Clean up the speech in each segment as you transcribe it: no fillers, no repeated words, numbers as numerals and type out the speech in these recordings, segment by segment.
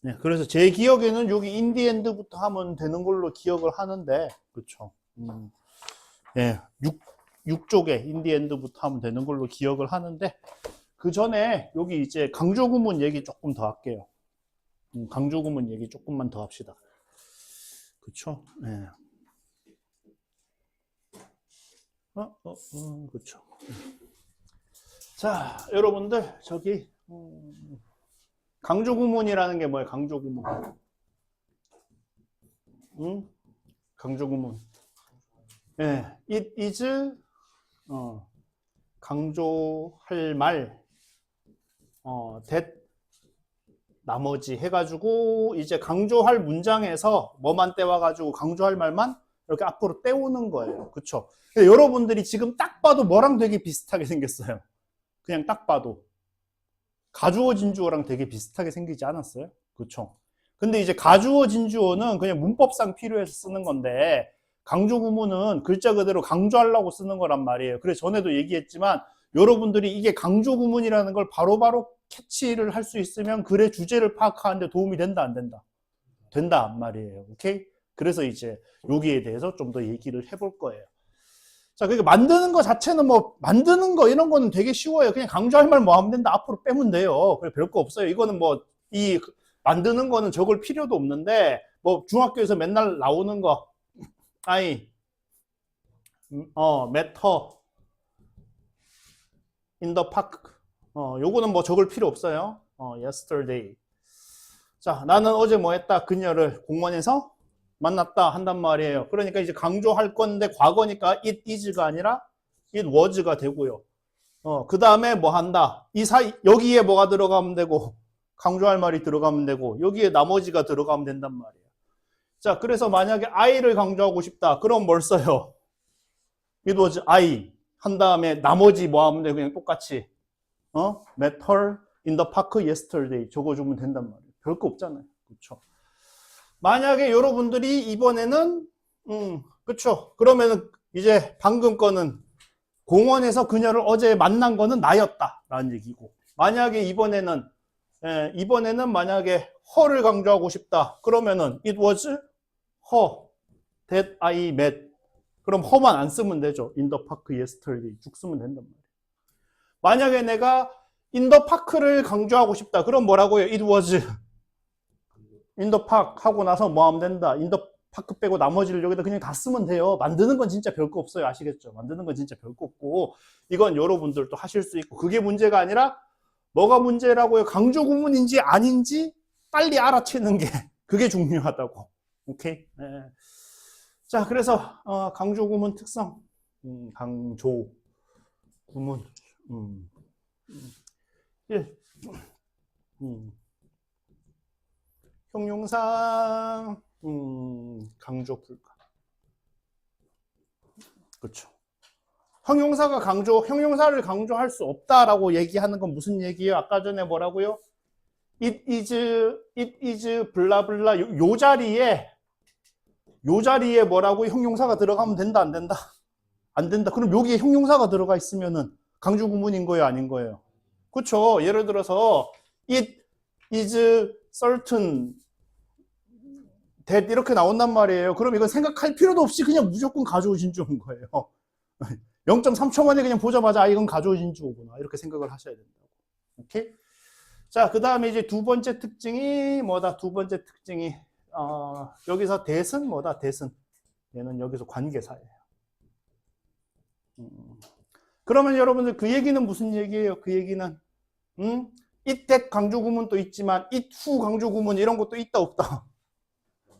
네, 그래서 제 기억에는 여기 인디엔드부터 하면 되는 걸로 기억을 하는데, 그쵸. 예, 6쪽에 인디엔드부터 하면 되는 걸로 기억을 하는데, 그 전에 여기 이제 강조구문 얘기 조금 더 할게요. 강조구문 얘기 조금만 더 합시다. 그쵸. 예. 그쵸. 자, 여러분들, 저기, 강조구문이라는 게 뭐예요? 강조구문. 강조구문. 예, it is, 강조할 말, that, 나머지 해가지고, 이제 강조할 문장에서 뭐만 떼와가지고 강조할 말만 이렇게 앞으로 떼오는 거예요. 그쵸? 근데 여러분들이 지금 딱 봐도 뭐랑 되게 비슷하게 생겼어요. 그냥 딱 봐도. 가주어 진주어랑 되게 비슷하게 생기지 않았어요? 그쵸? 근데 이제 가주어 진주어는 그냥 문법상 필요해서 쓰는 건데, 강조구문은 글자 그대로 강조하려고 쓰는 거란 말이에요. 그래서 전에도 얘기했지만 여러분들이 이게 강조구문이라는 걸 바로바로 캐치를 할 수 있으면 글의 주제를 파악하는데 도움이 된다, 안 된다? 된다 말이에요. 오케이? 그래서 이제 여기에 대해서 좀 더 얘기를 해볼 거예요. 자, 그러니까 만드는 거 자체는 뭐 만드는 거 이런 거는 되게 쉬워요. 그냥 강조할 말 뭐 하면 된다. 앞으로 빼면 돼요. 그래 별거 없어요. 이거는 뭐 이 만드는 거는 적을 필요도 없는데 뭐 중학교에서 맨날 나오는 거 I met her in the park. 요거는 뭐 적을 필요 없어요. yesterday. 자, 나는 어제 뭐 했다. 그녀를 공원에서 만났다 한단 말이에요. 그러니까 이제 강조할 건데 과거니까 it is가 아니라 it was가 되고요. 그 다음에 뭐 한다. 이 사이, 여기에 뭐가 들어가면 되고, 강조할 말이 들어가면 되고, 여기에 나머지가 들어가면 된단 말이에요. 자, 그래서 만약에 I를 강조하고 싶다. 그럼 뭘 써요? it was I. 한 다음에 나머지 뭐 하면 되고, 그냥 똑같이. met her in the park yesterday. 적어주면 된단 말이에요. 별거 없잖아요. 그렇죠? 만약에 여러분들이 이번에는, 그쵸. 그러면은 이제 방금 거는 공원에서 그녀를 어제 만난 거는 나였다. 라는 얘기고. 만약에 이번에는 만약에 her를 강조하고 싶다. 그러면은 it was her that I met. 그럼 her만 안 쓰면 되죠. in the park yesterday. 쭉 쓰면 된단 말이에요. 만약에 내가 in the park를 강조하고 싶다. 그럼 뭐라고요? it was in the park 하고 나서 뭐 하면 된다. in the park 빼고 나머지를 여기다 그냥 다 쓰면 돼요. 만드는 건 진짜 별거 없어요. 아시겠죠? 만드는 건 진짜 별거 없고 이건 여러분들도 하실 수 있고 그게 문제가 아니라 뭐가 문제라고요? 강조 구문인지 아닌지 빨리 알아채는 게 그게 중요하다고. 오케이? 네. 자, 그래서 강조 구문 특성. 강조 구문. 1. 형용사 강조 불가. 그렇죠. 형용사를 강조할 수 없다라고 얘기하는 건 무슨 얘기예요? 아까 전에 뭐라고요? it is 블라블라 요 자리에 뭐라고 형용사가 들어가면 된다, 안 된다? 안 된다. 그럼 여기에 형용사가 들어가 있으면은 강조 구문인 거예요, 아닌 거예요? 그렇죠. 예를 들어서 it is certain that 이렇게 나온단 말이에요. 그럼 이건 생각할 필요도 없이 그냥 무조건 가져오신 주인 거예요. 0.3초 만에 그냥 보자마자 이건 가져오신 주어구나 이렇게 생각을 하셔야 된다고. 오케이? 자, 그 다음에 이제 두 번째 특징이 뭐다? 두 번째 특징이 여기서 that은 뭐다? that은 얘는 여기서 관계사예요. 그러면 여러분들 그 얘기는 무슨 얘기예요? 그 얘기는 it that 강조 구문도 있지만 it who 강조 구문 이런 것도 있다 없다?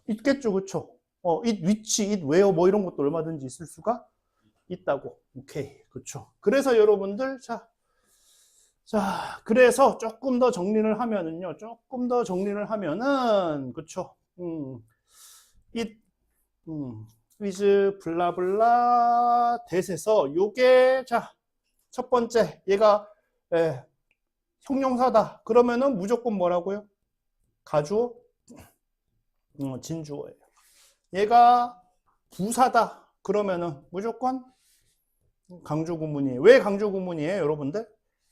있겠죠, 그렇죠? it which, it where 뭐 이런 것도 얼마든지 있을 수가 있다고. 오케이, 그렇죠. 그래서 여러분들 자, 그래서 조금 더 정리를 하면은요, 그렇죠. it with 블라블라 that에서 요게 자, 첫 번째 얘가 형용사다. 그러면은 무조건 뭐라고요? 가주어, 진주어예요. 얘가 부사다. 그러면은 무조건 강조 구문이에요. 왜 강조 구문이에요, 여러분들?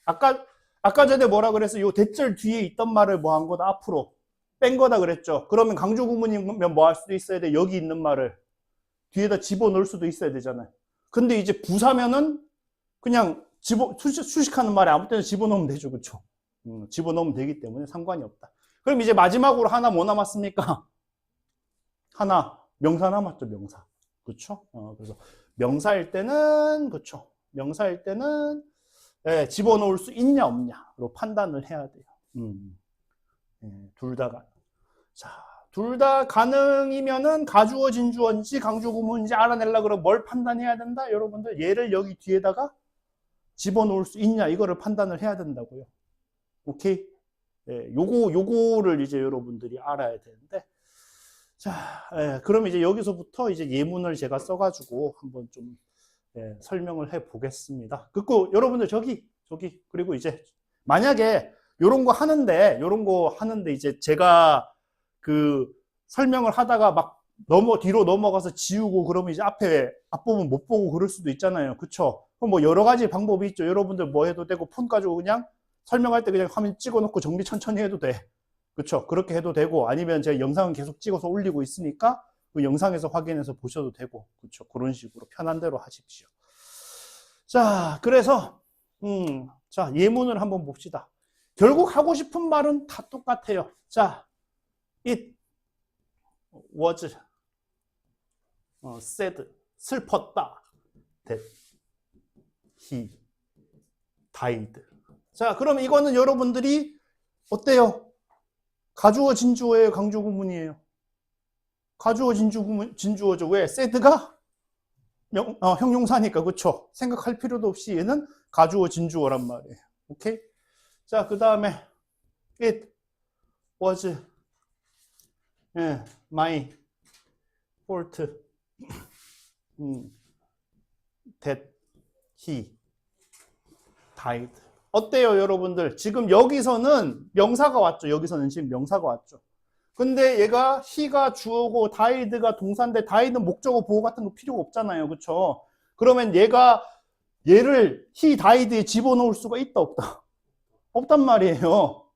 아까 전에 뭐라 그랬어요? 요 대절 뒤에 있던 말을 뭐 한 거다? 앞으로 뺀 거다 그랬죠. 그러면 강조 구문이면 뭐 할 수도 있어야 돼? 여기 있는 말을 뒤에다 집어넣을 수도 있어야 되잖아요. 근데 이제 부사면은 그냥 수식하는 말에 아무 때나 집어넣으면 되죠. 그쵸? 집어넣으면 되기 때문에 상관이 없다. 그럼 이제 마지막으로 하나 뭐 남았습니까? 하나, 명사 남았죠, 명사. 그쵸? 그래서 명사일 때는, 그쵸? 명사일 때는, 예, 집어넣을 수 있냐, 없냐로 판단을 해야 돼요. 둘 다 자, 둘 다 가능이면은 가주어, 진주어인지 강조 구문인지 알아내려고 그러면 뭘 판단해야 된다? 여러분들, 얘를 여기 뒤에다가 집어넣을 수 있냐, 이거를 판단을 해야 된다고요. 오케이? 예, 요거를 이제 여러분들이 알아야 되는데. 자, 예, 그럼 이제 여기서부터 이제 예문을 제가 써가지고 한번 좀 예, 설명을 해 보겠습니다. 그리고 여러분들 저기, 그리고 이제 만약에 요런 거 하는데 이제 제가 그 설명을 하다가 막 뒤로 넘어가서 지우고 그러면 이제 앞부분 못 보고 그럴 수도 있잖아요. 그쵸? 그럼 뭐 여러 가지 방법이 있죠. 여러분들 뭐 해도 되고 폰 가지고 그냥 설명할 때 그냥 화면 찍어놓고 정리 천천히 해도 돼. 그쵸? 그렇게 해도 되고 아니면 제가 영상은 계속 찍어서 올리고 있으니까 그 영상에서 확인해서 보셔도 되고 그쵸? 그런 식으로 편한 대로 하십시오. 자, 그래서 자, 예문을 한번 봅시다. 결국 하고 싶은 말은 다 똑같아요. 자, it was sad, 슬펐다. that he died. 자, 그럼 이거는 여러분들이 어때요? 가주어, 진주어예요? 강조 구문이에요? 가주어, 진주어죠. 왜? sad가 형용사니까, 그쵸? 생각할 필요도 없이 얘는 가주어, 진주어란 말이에요. 오케이? 자, 그 다음에 it was my fault that he died. 어때요, 여러분들? 지금 여기서는 명사가 왔죠. 여기서는 지금 명사가 왔죠. 근데 얘가 he가 주어고 died가 동사인데 died는 목적어 보호 같은 거 필요가 없잖아요. 그쵸? 그러면 얘를 he died에 집어넣을 수가 있다, 없다? 없단 말이에요.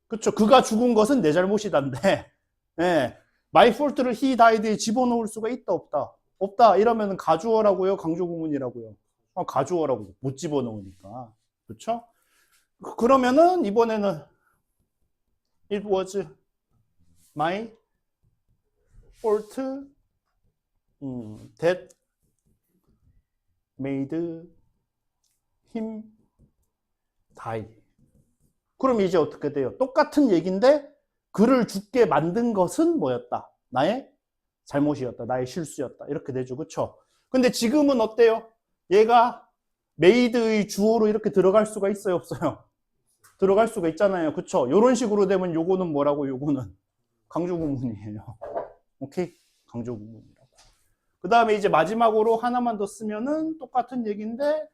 그쵸? 그가 죽은 것은 내 잘못이단데, 예. my fault를 he died에 집어넣을 수가 있다, 없다? 없다. 이러면 가주어라고요? 강조 구문이라고요? 가주어라고. 못 집어넣으니까. 그쵸? 그러면은 이번에는 it was my fault that made him die. 그럼 이제 어떻게 돼요? 똑같은 얘기인데 그를 죽게 만든 것은 뭐였다? 나의 잘못이었다. 나의 실수였다. 이렇게 되죠. 그쵸? 근데 지금은 어때요? 얘가 made의 주어로 이렇게 들어갈 수가 있어요? 없어요? 들어갈 수가 있잖아요. 그쵸? 이런 식으로 되면 요거는 뭐라고? 요거는 강조 구문이에요. 오케이? 강조 구문이라고. 그 다음에 이제 마지막으로 하나만 더 쓰면은 똑같은 얘기인데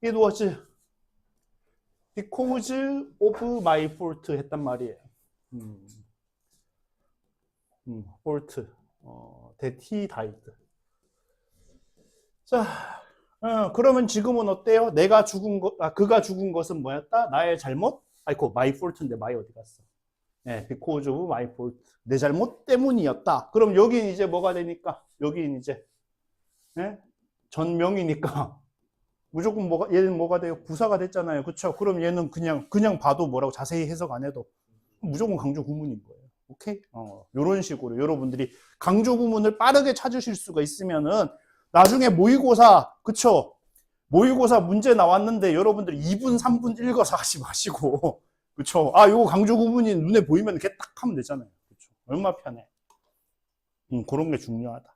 it was because of my fault 했단 말이에요. fault that he died. 자, 그러면 지금은 어때요? 그가 죽은 것은 뭐였다? 나의 잘못? 아이고, my fault인데 my 어디 갔어? 네, because of my fault. 내 잘못 때문이었다. 그럼 여긴 이제 뭐가 되니까? 여긴 이제 네? 전명이니까 무조건 얘는 뭐가 돼요? 부사가 됐잖아요. 그쵸? 그럼 얘는 그냥 봐도 뭐라고 자세히 해석 안 해도 무조건 강조 구문인 거예요. 오케이? 요런 식으로 여러분들이 강조 구문을 빠르게 찾으실 수가 있으면은 나중에 모의고사, 그쵸? 모의고사 문제 나왔는데 여러분들이 2분, 3분 읽어서 하지 마시고, 그쵸? 요거 강조 구문이 눈에 보이면 이렇게 딱 하면 되잖아요. 그쵸? 얼마나 편해. 그런 게 중요하다.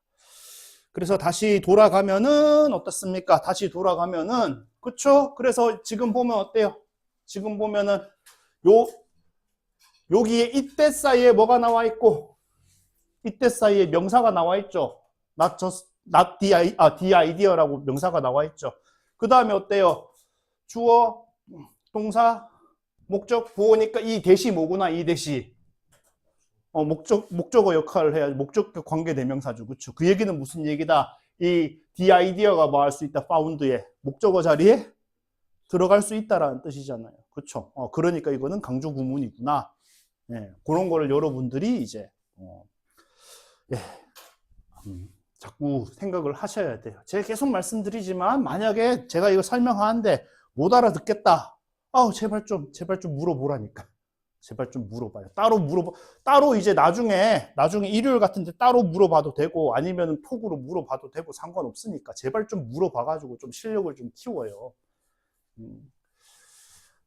그래서 다시 돌아가면은 어떻습니까? 다시 돌아가면은 그쵸? 그래서 지금 보면 어때요? 지금 보면은 여기에 이때 사이에 뭐가 나와 있고 이때 사이에 명사가 나와 있죠. not the idea라고 명사가 나와 있죠. 그 다음에 어때요? 주어, 동사, 목적, 보호니까 이 대시 뭐구나? 이 대시 목적어 역할을 해야지. 목적 관계 대명사죠. 그쵸? 그 얘기는 무슨 얘기다? 이 the idea가 뭐 할 수 있다? found에 목적어 자리에 들어갈 수 있다라는 뜻이잖아요. 그쵸? 그러니까 이거는 강조 구문이구나. 예, 그런 거를 여러분들이 이제 예, 자꾸 생각을 하셔야 돼요. 제가 계속 말씀드리지만 만약에 제가 이거 설명하는데 못 알아듣겠다. 제발 좀 물어보라니까. 제발 좀 물어봐요. 따로 이제 나중에 일요일 같은데 따로 물어봐도 되고 아니면 톡으로 물어봐도 되고 상관없으니까 제발 좀 물어봐가지고 좀 실력을 좀 키워요.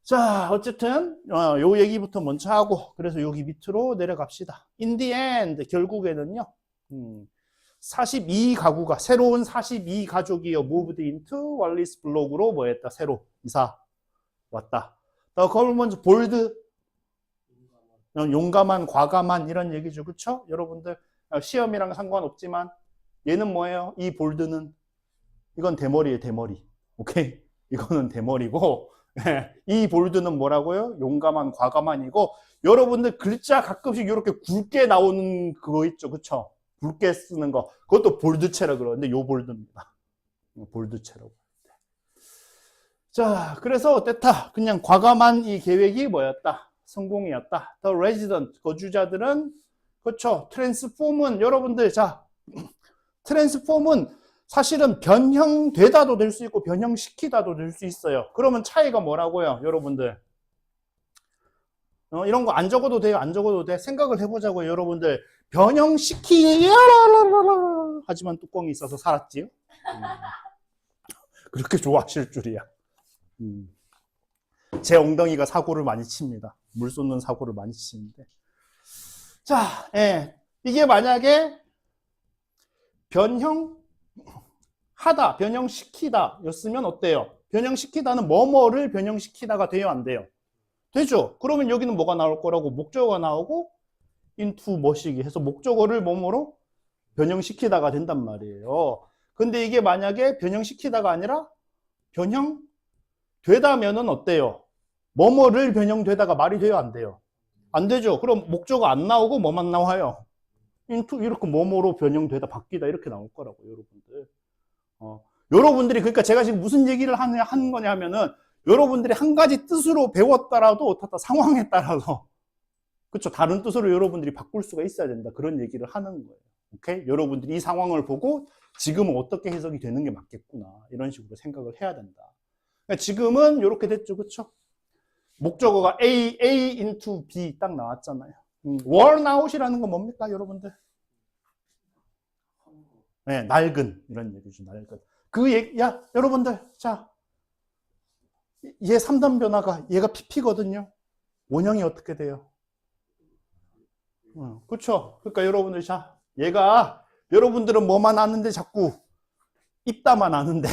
자, 어쨌든 요 얘기부터 먼저 하고 그래서 여기 밑으로 내려갑시다. In the end, 결국에는요. 42가구가 새로운 42가족이요 moved into 왈리스 블록으로 뭐했다 새로 이사 왔다. 그걸 먼저 볼드 용감한 과감한 이런 얘기죠. 그렇죠? 여러분들 시험이랑 상관없지만 얘는 뭐예요? 이 볼드는 이건 대머리예요. 대머리. 오케이? 이거는 대머리고 이 볼드는 뭐라고요? 용감한 과감한이고 여러분들 글자 가끔씩 이렇게 굵게 나오는 그거 있죠. 그렇죠? 굵게 쓰는 거 그것도 볼드체라 그러는데 요 볼드입니다. 볼드체라고. 자, 그래서 어땠다? 그냥 과감한 이 계획이 뭐였다? 성공이었다. The resident, 거주자들은 그렇죠. 트랜스폼은 여러분들 자, 트랜스폼은 사실은 변형되다도 될 수 있고 변형시키다도 될 수 있어요. 그러면 차이가 뭐라고요? 여러분들 이런 거 안 적어도 돼요. 안 적어도 돼. 생각을 해보자고요. 여러분들 하지만 뚜껑이 있어서 살았지요. 그렇게 좋아하실 줄이야. 제 엉덩이가 사고를 많이 칩니다. 물 쏟는 사고를 많이 치는데. 자, 이게 만약에 변형하다, 변형시키다 였으면 어때요? 변형시키다는 뭐뭐를 변형시키다가 돼요, 안 돼요? 되죠? 그러면 여기는 뭐가 나올 거라고? 목적어가 나오고 into 뭐시기 해서 목적어를 뭐뭐로 변형시키다가 된단 말이에요. 근데 이게 만약에 변형시키다가 아니라 변형되다면은 어때요? 뭐뭐를 변형되다가 말이 돼요, 안 돼요? 안 되죠. 그럼 목적어 안 나오고 뭐만 나와요? into 이렇게 뭐뭐로 변형되다 바뀌다 이렇게 나올 거라고 여러분들. 여러분들이 그러니까 제가 지금 무슨 얘기를 하는 거냐 하면은 여러분들이 한 가지 뜻으로 배웠더라도 어떻다 상황에 따라서 그렇죠. 다른 뜻으로 여러분들이 바꿀 수가 있어야 된다. 그런 얘기를 하는 거예요. 오케이? 여러분들이 이 상황을 보고 지금은 어떻게 해석이 되는 게 맞겠구나. 이런 식으로 생각을 해야 된다. 그러니까 지금은 이렇게 됐죠. 그렇죠? 목적어가 A into B 딱 나왔잖아요. worn out이라는 건 뭡니까, 여러분들? 네, 낡은 이런 얘기죠. 낡은. 그 얘기, 여러분들, 자, 얘 3단 변화가 얘가 PP거든요. 원형이 어떻게 돼요? 그렇죠. 그러니까 여러분들, 자, 얘가 여러분들은 뭐만 아는데 자꾸 입다만 아는데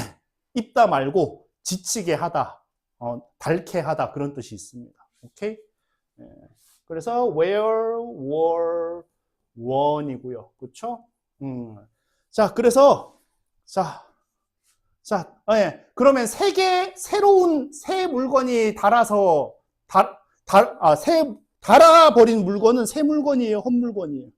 입다 말고 지치게 하다, 닳게 하다 그런 뜻이 있습니다. 오케이? 그래서 where, were, one이고요. 그렇죠? 자, 그래서 그러면 새로운 새 물건이 달아버린 물건은 새 물건이에요, 헛 물건이에요.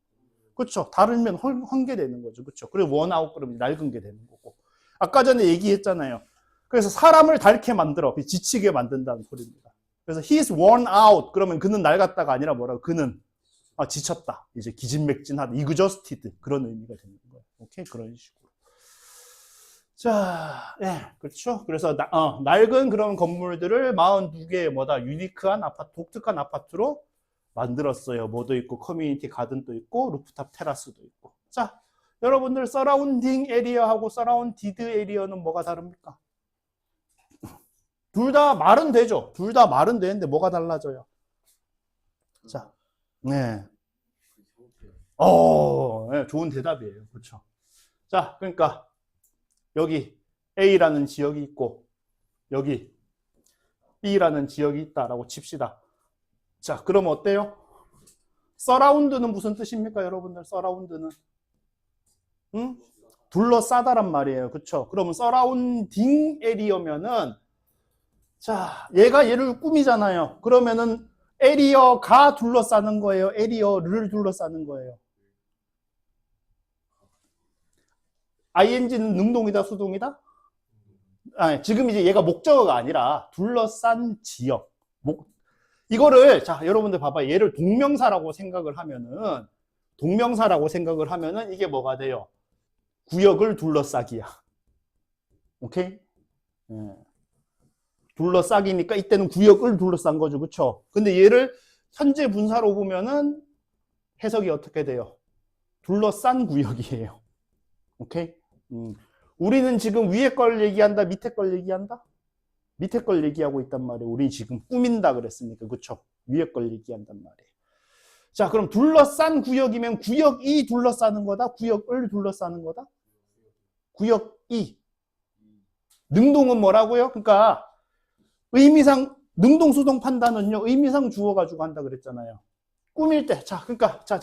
그렇죠? 다르면 헛게 되는 거죠. 그렇죠? 그리고 원아웃 그러면 낡은 게 되는 거고. 아까 전에 얘기했잖아요. 그래서 사람을 닳게 만들어, 지치게 만든다는 소리입니다. 그래서 he's worn out 그러면 그는 낡았다가 아니라 뭐라고? 그는 지쳤다. 이제 기진맥진하다. exhausted 그런 의미가 되는 거예요. 오케이? 그런 식으로. 자, 그렇죠. 그래서 낡은 그런 건물들을 42개의 유니크한 아파트, 독특한 아파트로 만들었어요. 뭐도 있고 커뮤니티 가든도 있고 루프탑 테라스도 있고. 자, 여러분들 서라운딩 에리어하고 서라운디드 에리어는 뭐가 다릅니까? 둘 다 말은 되죠. 둘 다 말은 되는데 뭐가 달라져요? 자, 좋은 대답이에요. 그렇죠. 자, 그러니까 여기 A라는 지역이 있고 여기 B라는 지역이 있다라고 칩시다. 자, 그럼 어때요? 서라운드는 무슨 뜻입니까, 여러분들? 서라운드는 둘러싸다란 말이에요. 그렇죠? 그러면 서라운딩 에리어면은 자, 얘를 꾸미잖아요. 그러면은 에리어가 둘러싸는 거예요. 에리어를 둘러싸는 거예요. ing는 능동이다, 수동이다? 지금 이제 얘가 목적어가 아니라 둘러싼 지역. 이거를, 자, 여러분들 봐봐. 얘를 동명사라고 생각을 하면은 이게 뭐가 돼요? 구역을 둘러싸기야. 오케이? 예. 둘러싸기니까 이때는 구역을 둘러싼 거죠. 그쵸? 근데 얘를 현재 분사로 보면은 해석이 어떻게 돼요? 둘러싼 구역이에요. 오케이? 우리는 지금 위에 걸 얘기한다, 밑에 걸 얘기한다? 밑에 걸 얘기하고 있단 말이에요. 우리 지금 꾸민다 그랬으니까. 그쵸? 위에 걸 얘기한단 말이에요. 자, 그럼 둘러싼 구역이면 구역이 둘러싸는 거다? 구역을 둘러싸는 거다? 구역이. 능동은 뭐라고요? 그러니까 의미상 능동수동 판단은요. 의미상 주어 가지고 한다 그랬잖아요. 꾸밀 때. 자, 그러니까 자.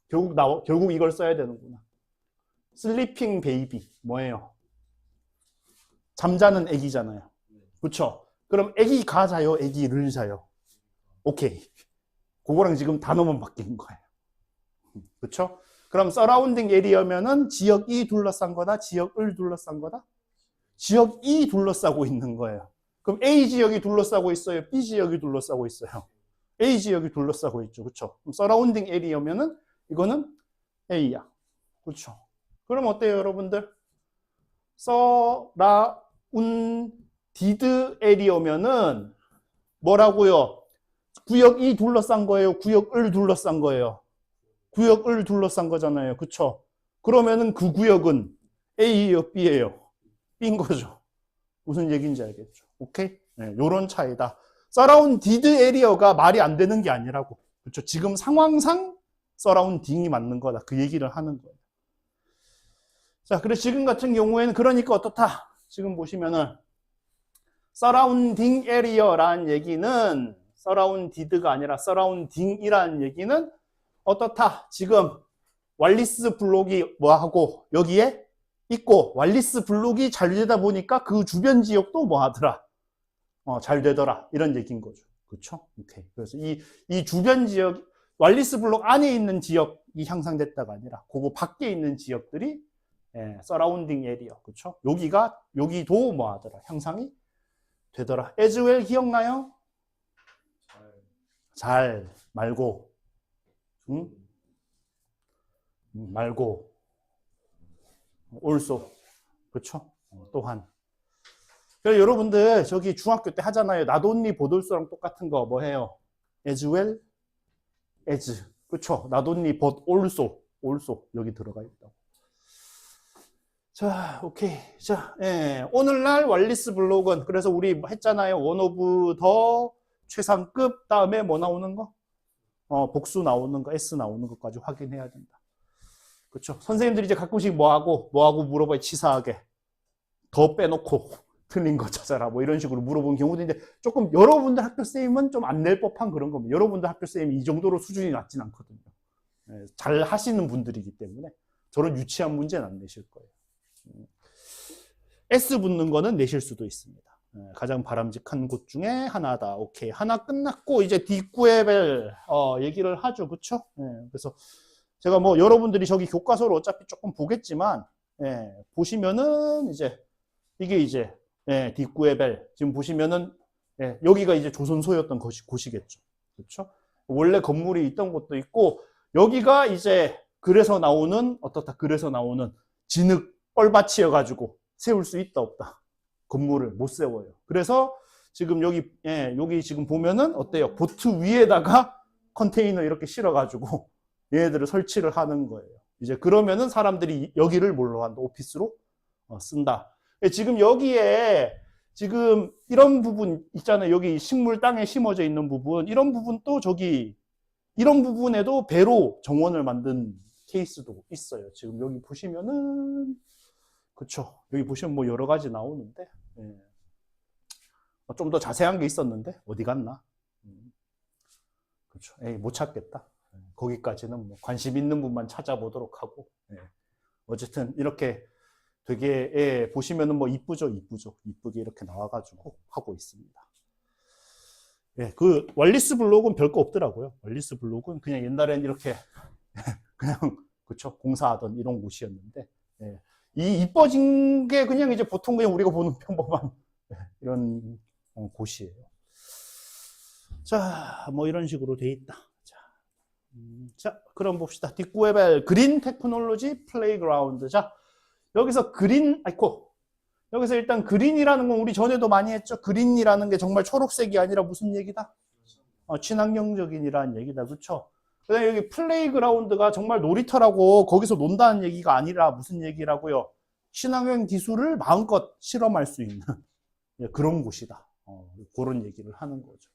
결국 이걸 써야 되는구나. 슬리핑 베이비 뭐예요? 잠자는 애기잖아요. 그렇죠? 그럼 애기가 자요, 애기를 자요. 오케이. 그거랑 지금 단어만 바뀐 거예요. 그렇죠? 그럼 서라운딩 에리어면은 지역이 둘러싼 거다, 지역을 둘러싼 거다? 지역이 둘러싸고 있는 거예요. 그럼 A 지역이 둘러싸고 있어요, B 지역이 둘러싸고 있어요. A 지역이 둘러싸고 있죠. 그렇죠? 그럼 서라운딩 에리어면은 이거는 A야. 그렇죠? 그럼 어때요, 여러분들? 디드 에리어면은 뭐라고요? 구역이 둘러싼 거예요? 구역을 둘러싼 거예요? 구역을 둘러싼 거잖아요. 그쵸? 그러면은 그 구역은 A예요? B예요? B인 거죠. 무슨 얘기인지 알겠죠? 오케이? 네, 요런 차이다. 서라운디드 에리어가 말이 안 되는 게 아니라고. 그쵸? 지금 상황상 서라운딩이 맞는 거다. 그 얘기를 하는 거예요. 자, 그래서 지금 같은 경우에는 그러니까 어떻다? 지금 보시면은 서라운딩 에리어라는 얘기는 서라운디드가 아니라 서라운딩이라는 얘기는 어떻다? 지금 왈리스 블록이 뭐하고 여기에 있고 왈리스 블록이 잘 되다 보니까 그 주변 지역도 뭐하더라? 잘 되더라. 이런 얘기인 거죠. 그렇죠? 오케이. 그래서 이 주변 지역 왈리스 블록 안에 있는 지역이 향상됐다가 아니라 그거 밖에 있는 지역들이 서라운딩 에리어. 그렇죠? 여기도 뭐하더라? 향상이 되더라. as well 기억나요? 잘 말고 응? 말고 also 그렇죠? 또한. 그래서 여러분들 저기 중학교 때 하잖아요. not only 보돌수랑 똑같은 거 뭐 해요? as well as 그렇죠? not only but also 여기 들어가 있다고. 자, 오케이. 자, 오늘날 왈리스 블록은 그래서 우리 했잖아요. 원 오브 더 최상급 다음에 뭐 나오는 거? 복수 나오는 거, S 나오는 것까지 확인해야 된다. 그렇죠? 선생님들이 이제 가끔씩 뭐하고 물어봐요. 치사하게. 더 빼놓고 틀린 거 찾아라. 뭐 이런 식으로 물어보는 경우도 있는데 조금 여러분들 학교 쌤은 좀 안 낼 법한 그런 겁니다. 여러분들 학교 쌤이 이 정도로 수준이 낮진 않거든요. 잘 하시는 분들이기 때문에 저런 유치한 문제는 안 내실 거예요. S 붙는 거는 내실 수도 있습니다. 가장 바람직한 곳 중에 하나다. 오케이. 하나 끝났고 이제 뒷구에벨 얘기를 하죠. 그쵸? 그래서 제가 뭐 여러분들이 저기 교과서를 어차피 조금 보겠지만 보시면은 이제 이게 이제 뒷구에벨 지금 보시면은 여기가 이제 조선소였던 곳이겠죠. 그렇죠? 원래 건물이 있던 곳도 있고 여기가 이제 그래서 나오는 진흙 뻘밭이어가지고 세울 수 있다 없다. 건물을 못 세워요. 그래서 지금 여기 지금 보면은 어때요? 보트 위에다가 컨테이너 이렇게 실어가지고 얘네들을 설치를 하는 거예요. 이제 그러면은 사람들이 여기를 뭘로 한다? 오피스로 쓴다. 지금 여기에 지금 이런 부분 있잖아요. 여기 식물 땅에 심어져 있는 부분, 이런 부분 또 저기 이런 부분에도 배로 정원을 만든 케이스도 있어요. 지금 여기 보시면은 그쵸. 여기 보시면 뭐 여러 가지 나오는데 좀 더 자세한 게 있었는데 어디 갔나? 그렇죠. 못 찾겠다. 거기까지는 뭐 관심 있는 분만 찾아보도록 하고 어쨌든 이렇게 되게 보시면은 뭐 이쁘게 이렇게 나와가지고 하고 있습니다. 그 왈리스 블록은 별거 없더라고요. 왈리스 블록은 그냥 옛날엔 이렇게 그냥 그쵸 공사하던 이런 곳이었는데 이 이뻐진 게 그냥 이제 보통 그냥 우리가 보는 평범한 이런 곳이에요. 자, 뭐 이런 식으로 돼 있다. 자, 그럼 봅시다. 딕구에벨 그린 테크놀로지 플레이그라운드. 자, 여기서 그린, 여기서 일단 그린이라는 건 우리 전에도 많이 했죠. 그린이라는 게 정말 초록색이 아니라 무슨 얘기다? 친환경적인이라는 얘기다. 그렇죠? 그다음에 여기 플레이그라운드가 정말 놀이터라고 거기서 논다는 얘기가 아니라 무슨 얘기라고요? 친환경 기술을 마음껏 실험할 수 있는 그런 곳이다. 그런 얘기를 하는 거죠.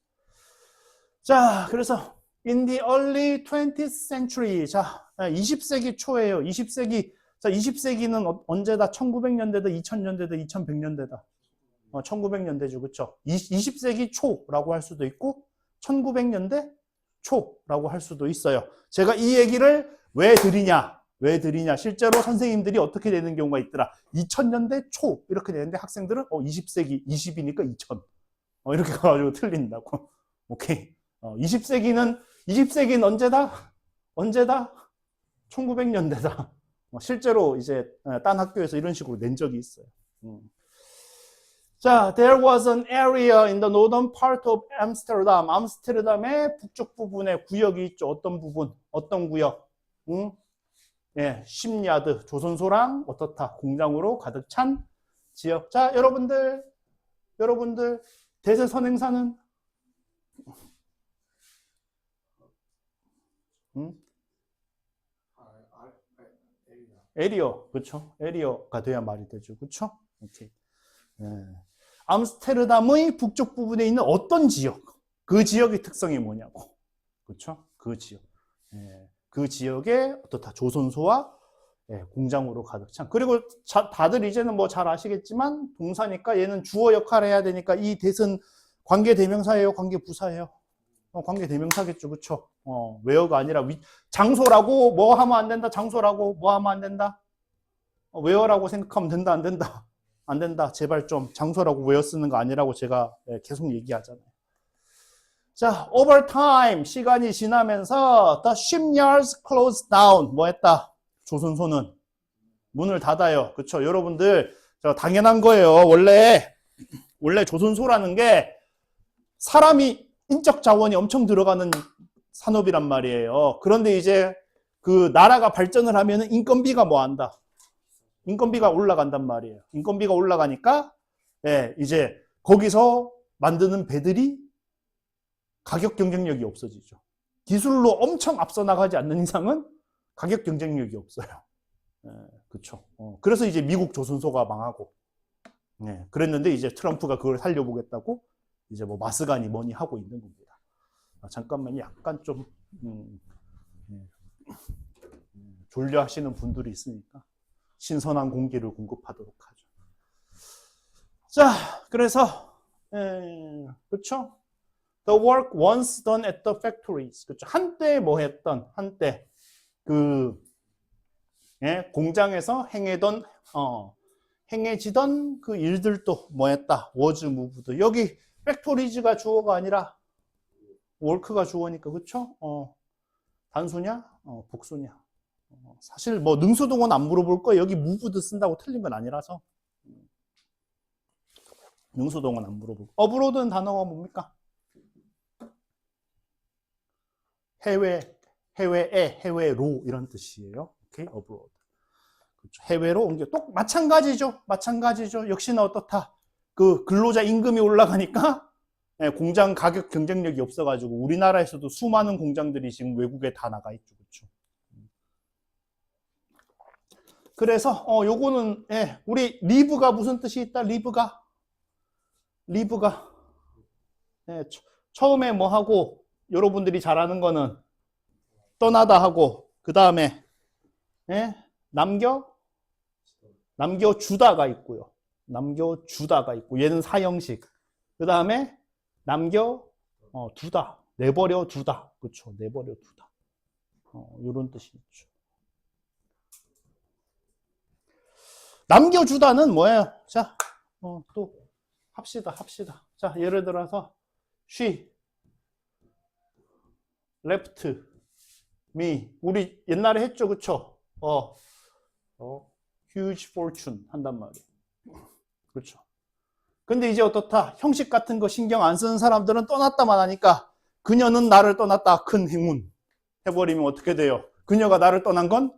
자, 그래서 in the early 20th century. 자, 20세기 초예요. 20세기. 자, 20세기는 언제다? 1900년대다, 2000년대다, 2100년대다. 1900년대죠. 그렇죠? 20세기 초라고 할 수도 있고 1900년대 초라고 할 수도 있어요. 제가 이 얘기를 왜 드리냐? 실제로 선생님들이 어떻게 되는 경우가 있더라. 2000년대 초 이렇게 되는데 학생들은 20세기, 20이니까 2000. 이렇게 가가지고 틀린다고. 오케이. 20세기는 언제다? 1900년대다. 실제로 이제 딴 학교에서 이런 식으로 낸 적이 있어요. 자, there was an area in the northern part of Amsterdam. 암스테르담의 북쪽 부분에 구역이 있죠. 어떤 부분? 어떤 구역? 예, 10야드 조선소랑 어떻다? 공장으로 가득 찬 지역. 자, 여러분들 대세선행사는 에리어, 그렇죠? 에리어가 돼야 말이 되죠, 그렇죠? 오케이. 예. 암스테르담의 북쪽 부분에 있는 어떤 지역, 그 지역의 특성이 뭐냐고, 그렇죠? 그 지역, 그 지역에 어떻다? 조선소와 공장으로 가득 찬. 그리고 다들 이제는 뭐 잘 아시겠지만 동사니까 얘는 주어 역할을 해야 되니까 이 대은 관계 대명사예요, 관계 부사예요? 관계 대명사겠죠, 그렇죠? where가 아니라 장소라고 뭐 하면 안 된다, 장소라고 뭐 하면 안 된다. where라고 생각하면 된다, 안 된다. 안 된다. 제발 좀 장소라고 where 쓰는 거 아니라고 제가 계속 얘기하잖아요. 자, over time 시간이 지나면서 the shipyards closed down. 뭐 했다? 조선소는 문을 닫아요. 그렇죠? 여러분들 당연한 거예요. 원래 조선소라는 게 사람이 인적 자원이 엄청 들어가는 산업이란 말이에요. 그런데 이제 그 나라가 발전을 하면은 인건비가 뭐 한다? 인건비가 올라간단 말이에요. 인건비가 올라가니까 이제 거기서 만드는 배들이 가격 경쟁력이 없어지죠. 기술로 엄청 앞서 나가지 않는 이상은 가격 경쟁력이 없어요. 그렇죠. 그래서 이제 미국 조선소가 망하고, 그랬는데 이제 트럼프가 그걸 살려보겠다고 이제 뭐 마스가니 뭐니 하고 있는 겁니다. 잠깐만요. 약간 좀 졸려하시는 분들이 있으니까 신선한 공기를 공급하도록 하죠. 자, 그래서 그렇죠. The work once done at the factories. 그렇죠. 한때 뭐 했던 한때 그 공장에서 행해지던 그 일들도 뭐 했다. was moved. 여기 팩토리즈가 주어가 아니라 work가 주어니까 그렇죠? 단수냐? 복수냐? 사실 뭐 능수동은 안 물어볼 거예요. 여기 moved 쓴다고 틀린 건 아니라서 능수동은 안 물어볼 거예요. abroad는 단어가 뭡니까? 해외에, 해외로 이런 뜻이에요. 오케이, abroad. 그렇죠. 해외로 옮겨. 또 마찬가지죠. 역시나 어떻다. 그 근로자 임금이 올라가니까 공장 가격 경쟁력이 없어가지고 우리나라에서도 수많은 공장들이 지금 외국에 다 나가 있죠. 그렇죠. 그래서 요거는 우리 리브가 무슨 뜻이 있다? 리브가 처음에 뭐 하고 여러분들이 잘 아는 거는 떠나다 하고 그 다음에 남겨주다가 있고요. 남겨주다가 있고 얘는 사형식. 그 다음에 남겨두다. 내버려두다. 그렇죠. 내버려두다. 이런 뜻이 있죠. 남겨주다는 뭐예요? 자, 또 합시다. 자, 예를 들어서 she left me. 우리 옛날에 했죠, 그렇죠? huge fortune 한단 말이에요. 그렇죠. 근데 이제 어떻다? 형식 같은 거 신경 안 쓰는 사람들은 떠났다만 하니까 그녀는 나를 떠났다. 큰 행운. 해버리면 어떻게 돼요? 그녀가 나를 떠난 건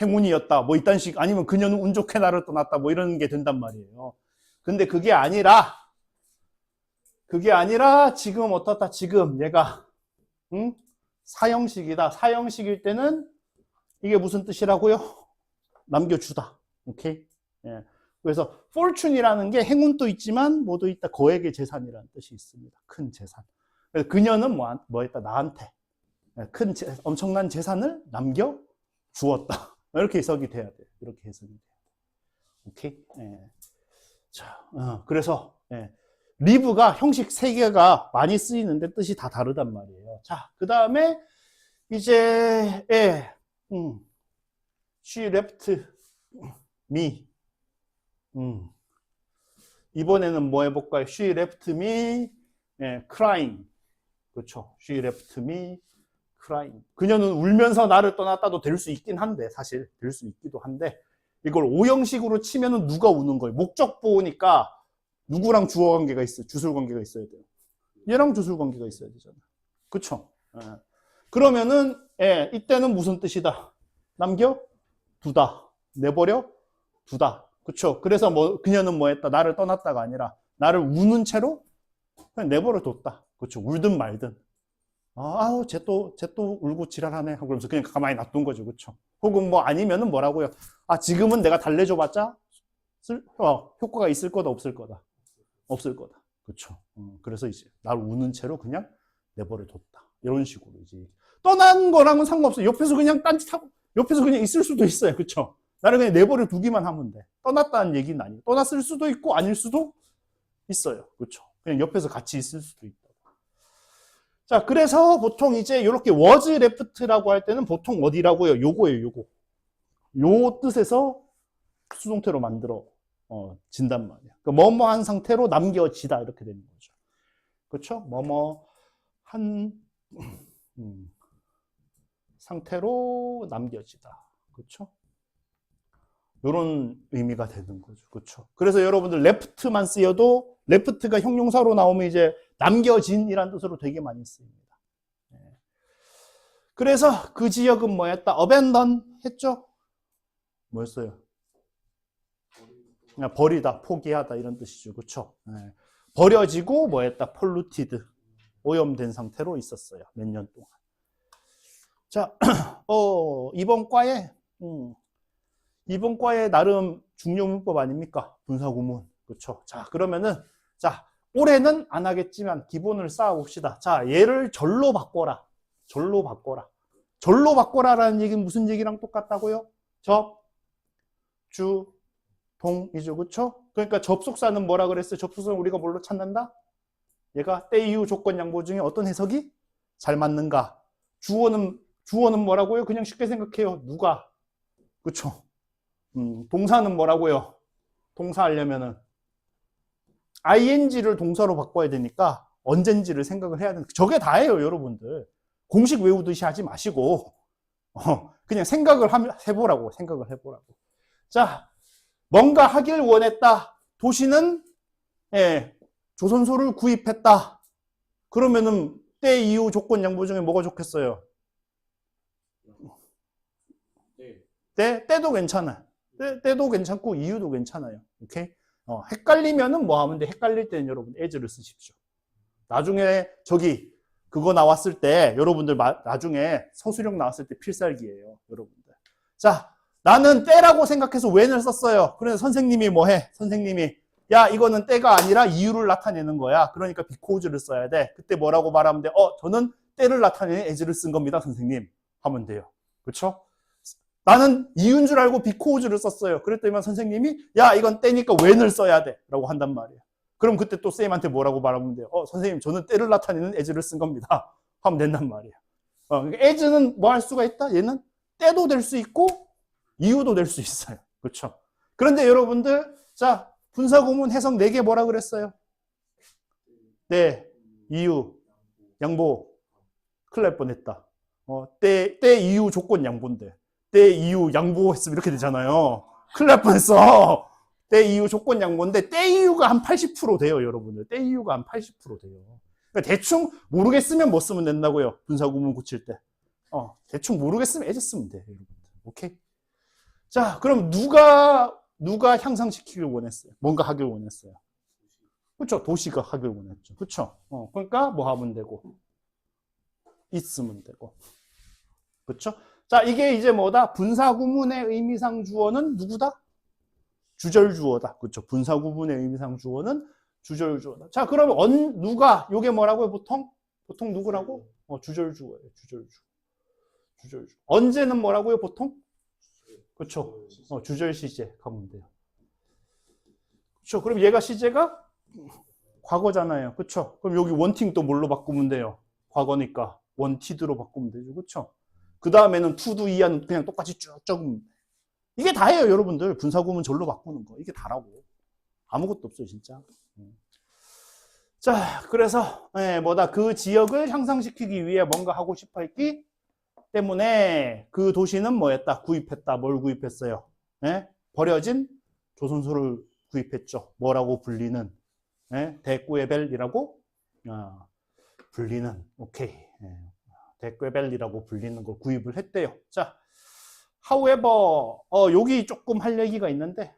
행운이었다. 뭐 이딴 식. 아니면 그녀는 운 좋게 나를 떠났다. 뭐 이런 게 된단 말이에요. 근데 그게 아니라 지금 어떻다. 지금 얘가 사형식이다. 사형식일 때는 이게 무슨 뜻이라고요? 남겨주다. 오케이? 예. 그래서 fortune이라는 게 행운도 있지만 뭐도 있다. 거액의 재산이라는 뜻이 있습니다. 큰 재산. 그래서 그녀는 뭐 했다. 나한테 엄청난 재산을 남겨 주었다. 이렇게 해석이 돼야 돼요. 이렇게 해석이 돼요. 오케이? 예. 자, 그래서 리브가 형식 3개가 많이 쓰이는데 뜻이 다 다르단 말이에요. 자, 그 다음에 이제 she left me. 이번에는 뭐 해볼까요? She left me crying. 그렇죠. She left me crying. 그녀는 울면서 나를 떠났다도 될 수 있긴 한데, 사실 될 수 있기도 한데, 이걸 오형식으로 치면은 누가 우는 거예요? 목적 보호니까 누구랑 주어 관계가 있어요? 주술 관계가 있어야 돼요. 얘랑 주술 관계가 있어야 되잖아요. 그렇죠? 그러면은 이때는 무슨 뜻이다? 남겨 두다. 내버려 두다. 그렇죠? 그래서 뭐 그녀는 뭐 했다? 나를 떠났다가 아니라 나를 우는 채로 그냥 내버려 뒀다. 그렇죠? 울든 말든. 아우, 쟤 또 울고 지랄하네 하고 그러면서 그냥 가만히 놔둔 거죠. 그렇죠? 혹은 뭐 아니면은 뭐라고요? 지금은 내가 달래줘봤자 효과가 있을 거다, 없을 거다? 없을 거다. 그렇죠? 그래서 이제 날 우는 채로 그냥 내버려 뒀다. 이런 식으로 이제 떠난 거랑은 상관없어요. 옆에서 그냥 딴짓하고 옆에서 그냥 있을 수도 있어요. 그렇죠? 나를 그냥 내버려 두기만 하면 돼. 떠났다는 얘기는 아니에요. 떠났을 수도 있고 아닐 수도 있어요. 그렇죠? 그냥 옆에서 같이 있을 수도 있다. 자, 그래서 보통 이제 이렇게 was left라고 할 때는 보통 어디라고요? 요거예요, 요거. 요 뜻에서 수동태로 만들어 진단 말이야. 그러니까 뭐뭐한 상태로 남겨지다 이렇게 되는 거죠. 그렇죠? 뭐뭐한 상태로 남겨지다. 그렇죠? 이런 의미가 되는 거죠. 그렇죠? 그래서 여러분들 left만 쓰여도 left가 형용사로 나오면 이제 남겨진이라는 뜻으로 되게 많이 쓰입니다. 그래서 그 지역은 뭐였다? abandon 했죠? 뭐였어요? 그냥 버리다, 포기하다 이런 뜻이죠. 그렇죠? 버려지고 뭐였다? polluted, 오염된 상태로 있었어요. 몇 년 동안. 자, 이번 과에 나름 중요 문법 아닙니까? 분사구문. 그렇죠? 자, 그러면은 자, 올해는 안 하겠지만 기본을 쌓아봅시다. 자, 얘를 절로 바꿔라. 절로 바꿔라. 절로 바꿔라라는 얘기는 무슨 얘기랑 똑같다고요? 접, 주, 동이죠. 그렇죠? 그러니까 접속사는 뭐라 그랬어요? 접속사는 우리가 뭘로 찾는다? 얘가 때, 이유, 조건, 양보 중에 어떤 해석이 잘 맞는가? 주어는 뭐라고요? 그냥 쉽게 생각해요. 누가? 그렇죠? 동사는 뭐라고요? 동사 하려면은 ing를 동사로 바꿔야 되니까 언젠지를 생각을 해야 되는 저게 다예요, 여러분들. 공식 외우듯이 하지 마시고 그냥 생각을 해보라고. 자, 뭔가 하길 원했다. 도시는 조선소를 구입했다. 그러면은 때, 이유, 조건, 양보 중에 뭐가 좋겠어요? 때도 괜찮아요. 때도 괜찮고 이유도 괜찮아요. 오케이? 헷갈리면은 뭐 하면 돼? 헷갈릴 때는 여러분 as를 쓰십시오. 나중에 그거 나왔을 때 여러분들 나중에 서술형 나왔을 때 필살기예요, 여러분들. 자, 나는 때라고 생각해서 when을 썼어요. 그래서 선생님이 뭐 해? 선생님이 야, 이거는 때가 아니라 이유를 나타내는 거야. 그러니까 because를 써야 돼. 그때 뭐라고 말하면 돼? 저는 때를 나타내는 as를 쓴 겁니다, 선생님. 하면 돼요. 그렇죠? 나는 이유인 줄 알고 because를 썼어요. 그랬더니 선생님이 야, 이건 때니까 when을 써야 돼 라고 한단 말이에요. 그럼 그때 또 쌤한테 뭐라고 말하면 돼요? 선생님, 저는 때를 나타내는 as를 쓴 겁니다. 하면 된단 말이에요. 그러니까 as는 뭐 할 수가 있다? 얘는 때도 될 수 있고 이유도 될 수 있어요. 그렇죠? 그런데 여러분들, 자, 분사구문 해석 4개 뭐라 그랬어요? 때, 이유, 양보. 큰일 날 뻔했다. 때, 이유, 조건, 양보인데. 때, 이유, 양보했으면 이렇게 되잖아요. 큰일 날 뻔했어. 때, 이유, 조건, 양보인데 때, 이유가 한 80% 돼요, 여러분들. 때, 이유가 한 80% 돼요. 그러니까 대충 모르겠으면 뭐 쓰면 된다고요. 분사구문 고칠 때. 대충 모르겠으면 as 쓰면 돼. 오케이? 자, 그럼 누가 향상시키길 원했어요? 뭔가 하길 원했어요. 그렇죠? 도시가 하길 원했죠. 그렇죠? 그러니까 뭐 하면 되고 있으면 되고. 그렇죠? 자, 이게 이제 뭐다? 분사구문의 의미상 주어는 누구다? 주절주어다. 그렇죠? 분사구문의 의미상 주어는 주절주어다. 자, 그러면 누가 요게 뭐라고요? 보통 누구라고? 주절주어예요. 주절주. 언제는 뭐라고요? 보통? 그렇죠? 주절 시제 가면 돼요. 그렇죠? 그럼 얘가 시제가 과거잖아요. 그렇죠? 그럼 여기 원팅 또 뭘로 바꾸면 돼요? 과거니까 원티드로 바꾸면 되죠. 그렇죠? 그 다음에는 투두 이하는 그냥 똑같이 쭉 적으면 이게 다예요, 여러분들. 분사구문 절로 바꾸는 거. 이게 다라고. 아무것도 없어요, 진짜. 자, 그래서 뭐다? 그 지역을 향상시키기 위해 뭔가 하고 싶어 했기 때문에 그 도시는 뭐였다? 구입했다. 뭘 구입했어요? 버려진 조선소를 구입했죠. 뭐라고 불리는? 데꾸에벨이라고 불리는. 오케이. 데꾸에벨이라고 불리는 걸 구입을 했대요. 자, however, 여기 조금 할 얘기가 있는데,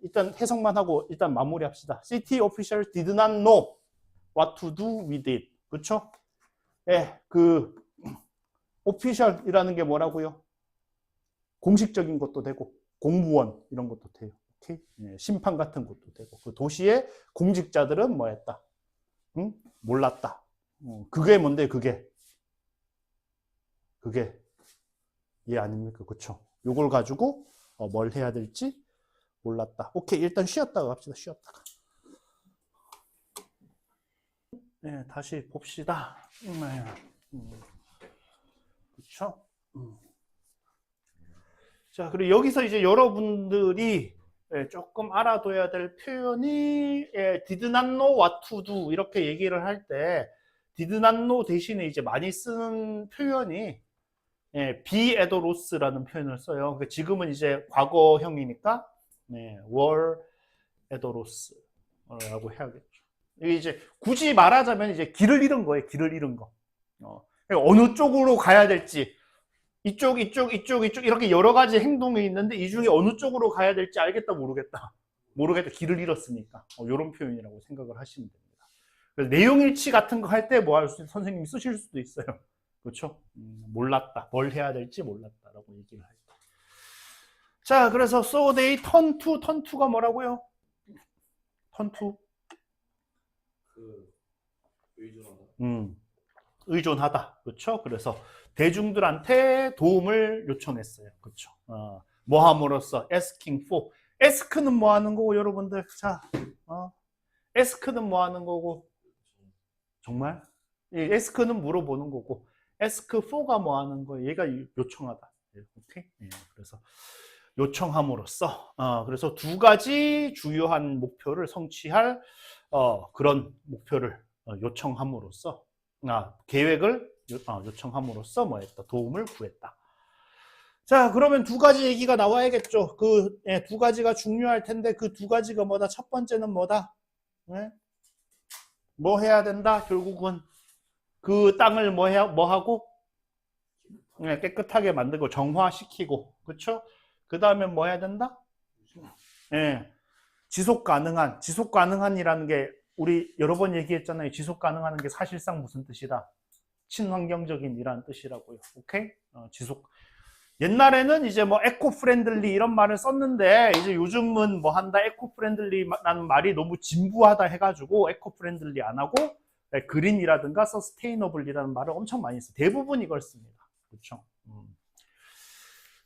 일단 해석만 하고 일단 마무리합시다. City officials did not know what to do with it. 그쵸? 그, official이라는 게 뭐라고요? 공식적인 것도 되고, 공무원, 이런 것도 돼요. 오케이? 심판 같은 것도 되고, 그 도시의 공직자들은 뭐 했다? 응? 몰랐다. 그게 뭔데, 그게? 예, 아닙니까? 그쵸? 요걸 가지고 뭘 해야 될지 몰랐다. 오케이, 일단 쉬었다가 갑시다. 쉬었다가. 네, 다시 봅시다. 그쵸? 자, 그리고 여기서 이제 여러분들이 조금 알아둬야 될 표현이 did not know what to do 이렇게 얘기를 할 때 did not know 대신에 이제 많이 쓰는 표현이 be at loss라는 표현을 써요. 그러니까 지금은 이제 과거형이니까 were at loss라고 해야겠죠. 이게 이제 굳이 말하자면 이제 길을 잃은 거예요. 길을 잃은 거. 그러니까 어느 쪽으로 가야 될지 이쪽 이렇게 여러 가지 행동이 있는데 이 중에 어느 쪽으로 가야 될지 알겠다 모르겠다. 길을 잃었으니까 이런 표현이라고 생각을 하시면 됩니다. 그래서 내용 일치 같은 거 할 때 뭐 할 수 있어요? 선생님이 쓰실 수도 있어요. 그렇죠? 몰랐다. 뭘 해야 될지 몰랐다라고 얘기를 할 때. 자, 그래서 so they turn to가 뭐라고요? turn to 의존하다. 그렇죠? 그래서 대중들한테 도움을 요청했어요. 그렇죠? 뭐 함으로써 asking for. ask는 뭐 하는 거고 여러분들? 자, ask는 뭐 하는 거고? 정말? ask는 물어보는 거고 ask for가 뭐 하는 거예요? 얘가 요청하다. 오케이? 그래서 요청함으로써 그래서 두 가지 주요한 목표를 성취할 그런 목표를 요청함으로써 계획을 요청함으로써 뭐 했다? 도움을 구했다. 자, 그러면 두 가지 얘기가 나와야겠죠. 그 두 가지가 중요할 텐데 그 두 가지가 뭐다? 첫 번째는 뭐다? 뭐 해야 된다? 결국은 그 땅을 뭐 하고 깨끗하게 만들고 정화시키고, 그렇죠? 그 다음에 뭐 해야 된다? 지속 가능한이라는 게 우리 여러 번 얘기했잖아요. 지속 가능한 게 사실상 무슨 뜻이다? 친환경적인이라는 뜻이라고요. 오케이? 옛날에는 이제 뭐 에코 프렌들리 이런 말을 썼는데 이제 요즘은 뭐 한다? 에코 프렌들리라는 말이 너무 진부하다 해가지고 에코 프렌들리 안 하고 그린이라든가 서스테이너블이라는 말을 엄청 많이 써요. 대부분 이걸 씁니다. 그렇죠?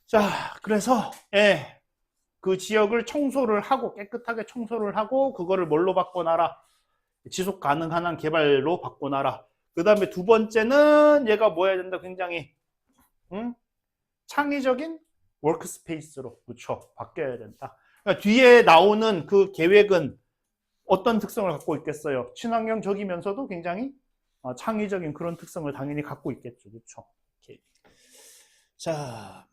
자, 그래서 그 지역을 청소를 하고 깨끗하게 청소를 하고 그거를 뭘로 바꿔놔라? 지속 가능한 개발로 바꿔놔라. 그 다음에 두 번째는 얘가 뭐 해야 된다? 굉장히 창의적인 워크스페이스로, 그렇죠? 바뀌어야 된다. 그러니까 뒤에 나오는 그 계획은 어떤 특성을 갖고 있겠어요? 친환경적이면서도 굉장히 창의적인 그런 특성을 당연히 갖고 있겠죠. 그렇죠? 오케이. 자,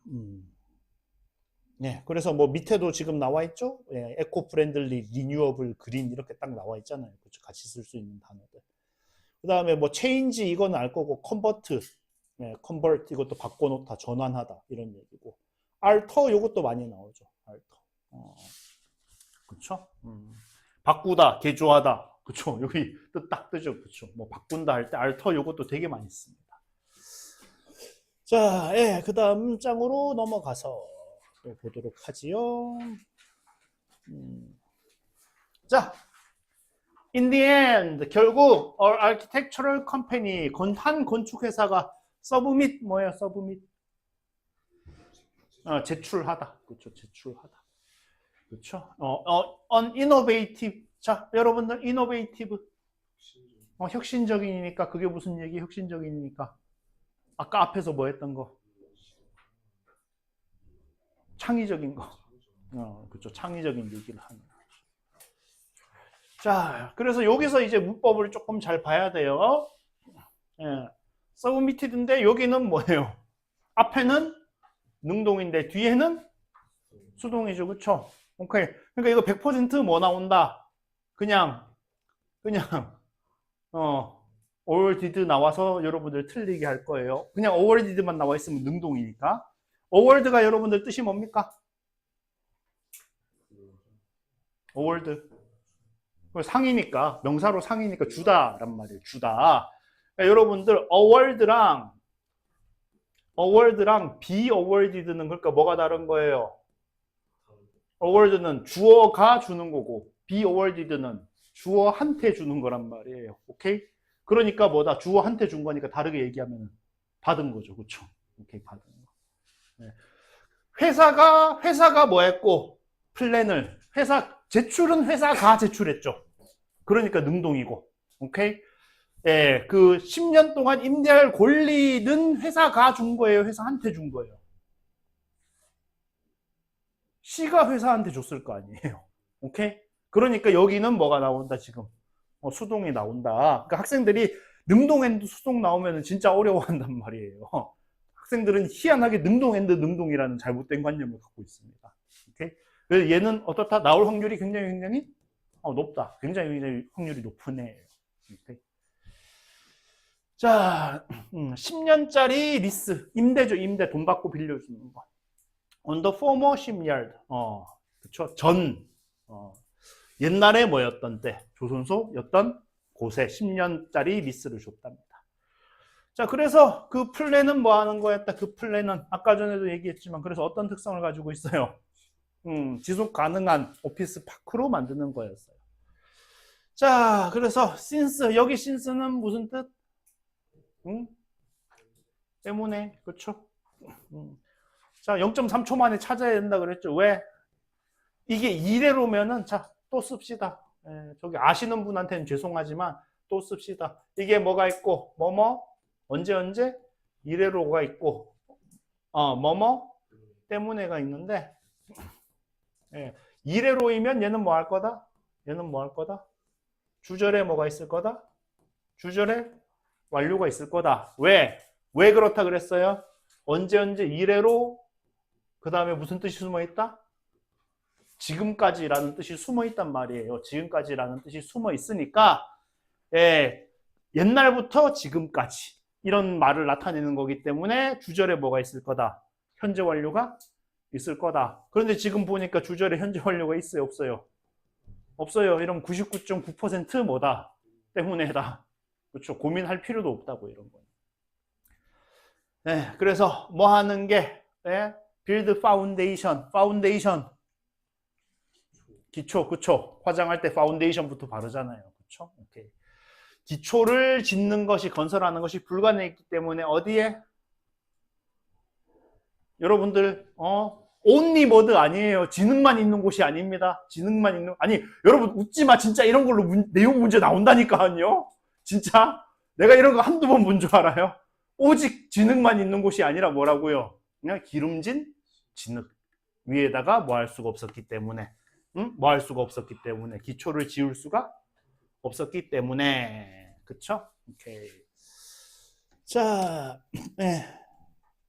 그래서 뭐 밑에도 지금 나와 있죠? 에코 프렌들리, 리뉴어블, 그린 이렇게 딱 나와 있잖아요. 그렇죠? 같이 쓸 수 있는 단어들. 그 다음에 뭐 change 이거는 알 거고 convert, 네, convert 이것도 바꿔놓다, 전환하다 이런 얘기고 alter 이것도 많이 나오죠. alter. 그쵸? 바꾸다, 개조하다. 그쵸? 여기 딱 뜨죠. 그쵸? 뭐 바꾼다 할 때 alter 이것도 되게 많이 씁니다. 자, 예, 그 다음 장으로 넘어가서 보도록 하지요. 자, in the end, 결국 architectural company, 한 건축회사가 submit 뭐예요? submit 제출하다. 그렇죠? 제출하다. 그렇죠? on innovative. 자, 여러분들 innovative. 혁신적이니까 그게 무슨 얘기? 혁신적이니까 아까 앞에서 뭐 했던 거? 창의적인 거. 그렇죠? 창의적인 얘기를 하는. 자, 그래서 여기서 이제 문법을 조금 잘 봐야 돼요. 예. submited인데 여기는 뭐예요? 앞에는 능동인데 뒤에는 수동이죠. 그쵸? 오케이. 그러니까 이거 100%뭐 나온다? 그냥 all did 나와서 여러분들 틀리게 할 거예요. 그냥 all did만 나와 있으면 능동이니까. award가 여러분들 뜻이 뭡니까? award. 상이니까, 명사로 상이니까 주다란 말이에요. 주다. 그러니까 여러분들 award랑 be awarded는 그러니까 뭐가 다른 거예요? award는 주어가 주는 거고 be awarded는 주어한테 주는 거란 말이에요. 오케이? 그러니까 뭐다? 주어한테 준 거니까 다르게 얘기하면 받은 거죠. 그렇죠? 오케이, 받은 거. 네. 회사가 뭐 했고 플랜을 제출은 회사가 제출했죠. 그러니까 능동이고. 오케이? 예, 그 10년 동안 임대할 권리는 회사가 준 거예요? 회사한테 준 거예요? C가 회사한테 줬을 거 아니에요. 오케이? 그러니까 여기는 뭐가 나온다, 지금? 수동이 나온다. 그러니까 학생들이 능동엔드 수동 나오면 진짜 어려워한단 말이에요. 학생들은 희한하게 능동이라는 잘못된 관념을 갖고 있습니다. 오케이? 그래서 얘는 어떻다? 나올 확률이 굉장히 높다. 굉장히 확률이 높은 애예요. 오케이? 자, 10년짜리 리스, 임대죠. 임대, 돈 받고 빌려주는 거. On the former shipyard. 그쵸. 옛날에 뭐였던 때, 조선소였던 곳에 10년짜리 리스를 줬답니다. 자, 그래서 그 플랜은 뭐 하는 거였다? 그 플랜은 아까 전에도 얘기했지만, 그래서 어떤 특성을 가지고 있어요? 지속 가능한 오피스 파크로 만드는 거였어요. 자, 그래서 since, 여기 since는 무슨 뜻? 때문에, 그렇죠? 자, 0.3초 만에 찾아야 된다 그랬죠. 왜? 이게 이래로면은, 자, 또 씁시다. 저기 아시는 분한테는 죄송하지만 또 씁시다. 이게 뭐가 있고, 언제, 이래로가 있고, 때문에가 있는데, 이래로이면 얘는 뭐 할 거다? 얘는 뭐 할 거다? 주절에 뭐가 있을 거다? 주절에 완료가 있을 거다. 왜 그렇다 그랬어요? 언제 이래로 그 다음에 무슨 뜻이 숨어 있다? 지금까지라는 뜻이 숨어 있단 말이에요. 지금까지라는 뜻이 숨어 있으니까 옛날부터 지금까지 이런 말을 나타내는 거기 때문에 주절에 뭐가 있을 거다? 현재 완료가 있을 거다. 그런데 지금 보니까 주절에 현재 완료가 있어요? 없어요? 없어요. 이러면 99.9% 뭐다? 때문에다. 그렇죠. 고민할 필요도 없다고 이런 거. 그래서 뭐 하는 게 build foundation. 기초, 그쵸? 화장할 때 파운데이션부터 바르잖아요. 그쵸? 오케이. 기초를 짓는 것이, 건설하는 것이 불가능했기 때문에 어디에? 여러분들, only mode 아니에요. 지능만 있는 곳이 아닙니다. 아니, 여러분 웃지 마. 진짜 이런 걸로 내용 문제 나온다니까요. 진짜. 내가 이런 거 한두 번 본 줄 알아요. 오직 지능만 있는 곳이 아니라 뭐라고요? 그냥 기름진 진흙 위에다가 뭐 할 수가 없었기 때문에. 뭐 할 수가 없었기 때문에. 기초를 지을 수가 없었기 때문에. 그쵸? 오케이. 자,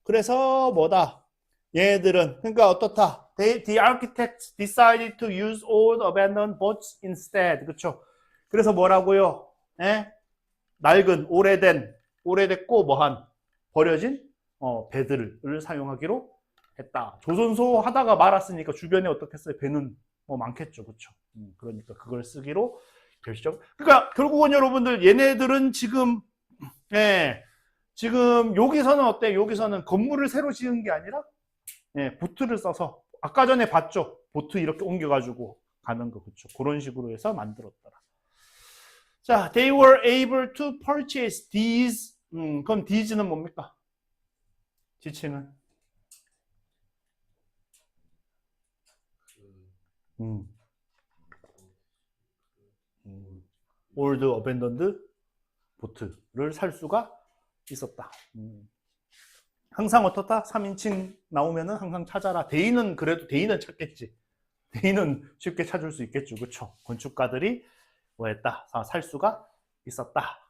그래서 뭐다? 얘들은, 그러니까 어떻다? The architects decided to use old abandoned boats instead. 그쵸? 그래서 뭐라고요? 낡은, 오래됐고, 뭐한, 버려진, 배들을 사용하기로 했다. 조선소 하다가 말았으니까 주변에 어떻게 했어요? 배는 많겠죠. 그쵸? 그러니까 그걸 쓰기로 결정. 그러니까 결국은 여러분들, 얘네들은 지금, 예, 지금 여기서는 어때? 여기서는 건물을 새로 지은 게 아니라, 예, 보트를 써서, 아까 전에 봤죠? 보트 이렇게 옮겨가지고 가는 거, 그쵸? 그런 식으로 해서 만들었더라. 자, they were able to purchase these. 그럼 these는 뭡니까? 지칭은? old abandoned boat를 살 수가 있었다. 항상 어떻다? 3인칭 나오면은 항상 찾아라. 대인은 그래도 대인은 찾겠지. 대인은 쉽게 찾을 수 있겠죠. 그쵸? 건축가들이 뭐 했다? 살 수가 있었다.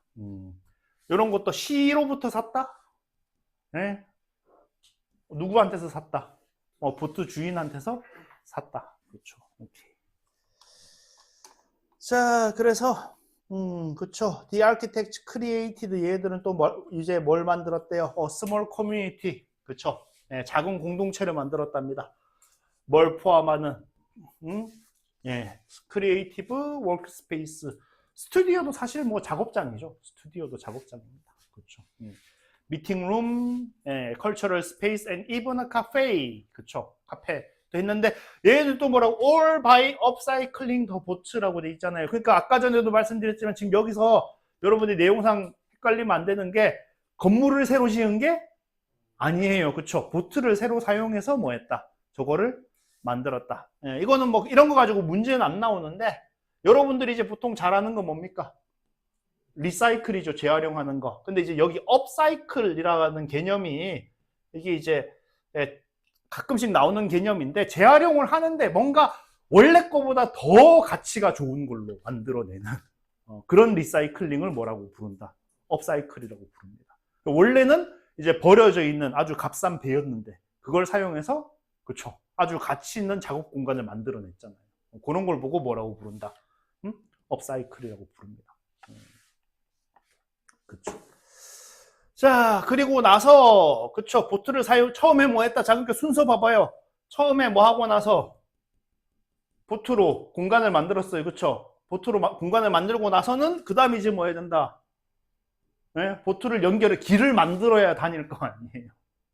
이런 것도 시로부터 샀다? 네? 누구한테서 샀다? 보트 주인한테서 샀다. 그렇죠. 오케이. 자, 그래서 그쵸. The architects created 얘들은 또 이제 뭘 만들었대요? small community. 그쵸. 네, 작은 공동체를 만들었답니다. 뭘 포함하는 예, creative workspace. 스튜디오도 사실 뭐 작업장이죠. 스튜디오도 작업장입니다. 그렇죠. 미팅 룸, cultural space, and even a cafe. 그쵸. 카페도 했는데, 얘네들 또 뭐라고, all by upcycling the boat라고 돼 있잖아요. 그러니까 아까 전에도 말씀드렸지만, 지금 여기서 여러분이 내용상 헷갈리면 안 되는 게, 건물을 새로 지은 게 아니에요. 그쵸. 보트를 새로 사용해서 뭐 했다. 저거를 만들었다. 이거는 뭐, 이런 거 가지고 문제는 안 나오는데, 여러분들이 이제 보통 잘 아는 건 뭡니까? 리사이클이죠. 재활용하는 거. 근데 이제 여기 업사이클이라는 개념이 이게 이제 가끔씩 나오는 개념인데 재활용을 하는데 뭔가 원래 거보다 더 가치가 좋은 걸로 만들어내는 그런 리사이클링을 뭐라고 부른다? 업사이클이라고 부릅니다. 원래는 이제 버려져 있는 아주 값싼 배였는데 그걸 사용해서 그렇죠. 아주 가치 있는 작업 공간을 만들어냈잖아요. 그런 걸 보고 뭐라고 부른다? 업사이클이라고 부릅니다. 그쵸. 자, 그리고 나서, 그쵸. 보트를 처음에 뭐 했다? 자, 그러니까 순서 봐봐요. 처음에 뭐 하고 나서, 보트로 공간을 만들었어요. 그쵸. 보트로 공간을 만들고 나서는, 그 다음에 이제 뭐 해야 된다? 네? 보트를 길을 만들어야 다닐 거 아니에요.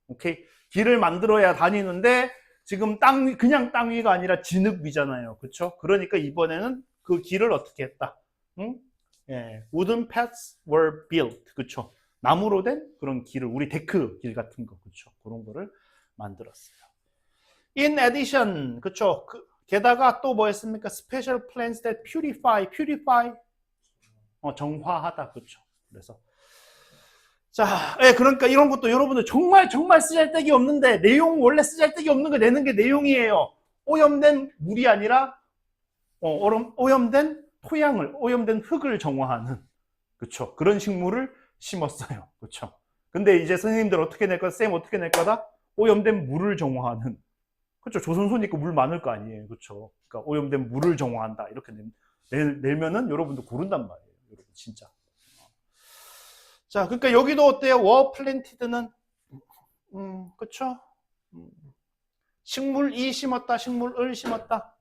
오케이? 길을 만들어야 다니는데, 지금 그냥 땅 위가 아니라 진흙 위잖아요. 그쵸? 그러니까 이번에는 그 길을 어떻게 했다? 응? 예, wooden paths were built. 그쵸? 나무로 된 그런 길을, 우리 데크 길 같은 거, 그쵸? 그런 거를 만들었어요. In addition, 그쵸? 게다가 또 뭐 했습니까? Special plants that purify, 정화하다, 그쵸? 그래서. 자, 예, 그러니까 이런 것도 여러분들 정말 쓰잘데기 없는데, 원래 쓰잘데기 없는 거 내는 게 내용이에요. 오염된 물이 아니라, 오염된 오염된 흙을 정화하는, 그쵸. 그런 식물을 심었어요. 그쵸. 근데 이제 선생님들 어떻게 낼 거다? 쌤 어떻게 낼 거다? 오염된 물을 정화하는. 그쵸. 조선소니까 물 많을 거 아니에요. 그쵸. 그러니까 오염된 물을 정화한다. 이렇게 내면은 여러분들 고른단 말이에요. 여러분, 진짜. 자, 그러니까 여기도 어때요? 워 플랜티드는, 그쵸. 식물이 심었다. 식물을 심었다.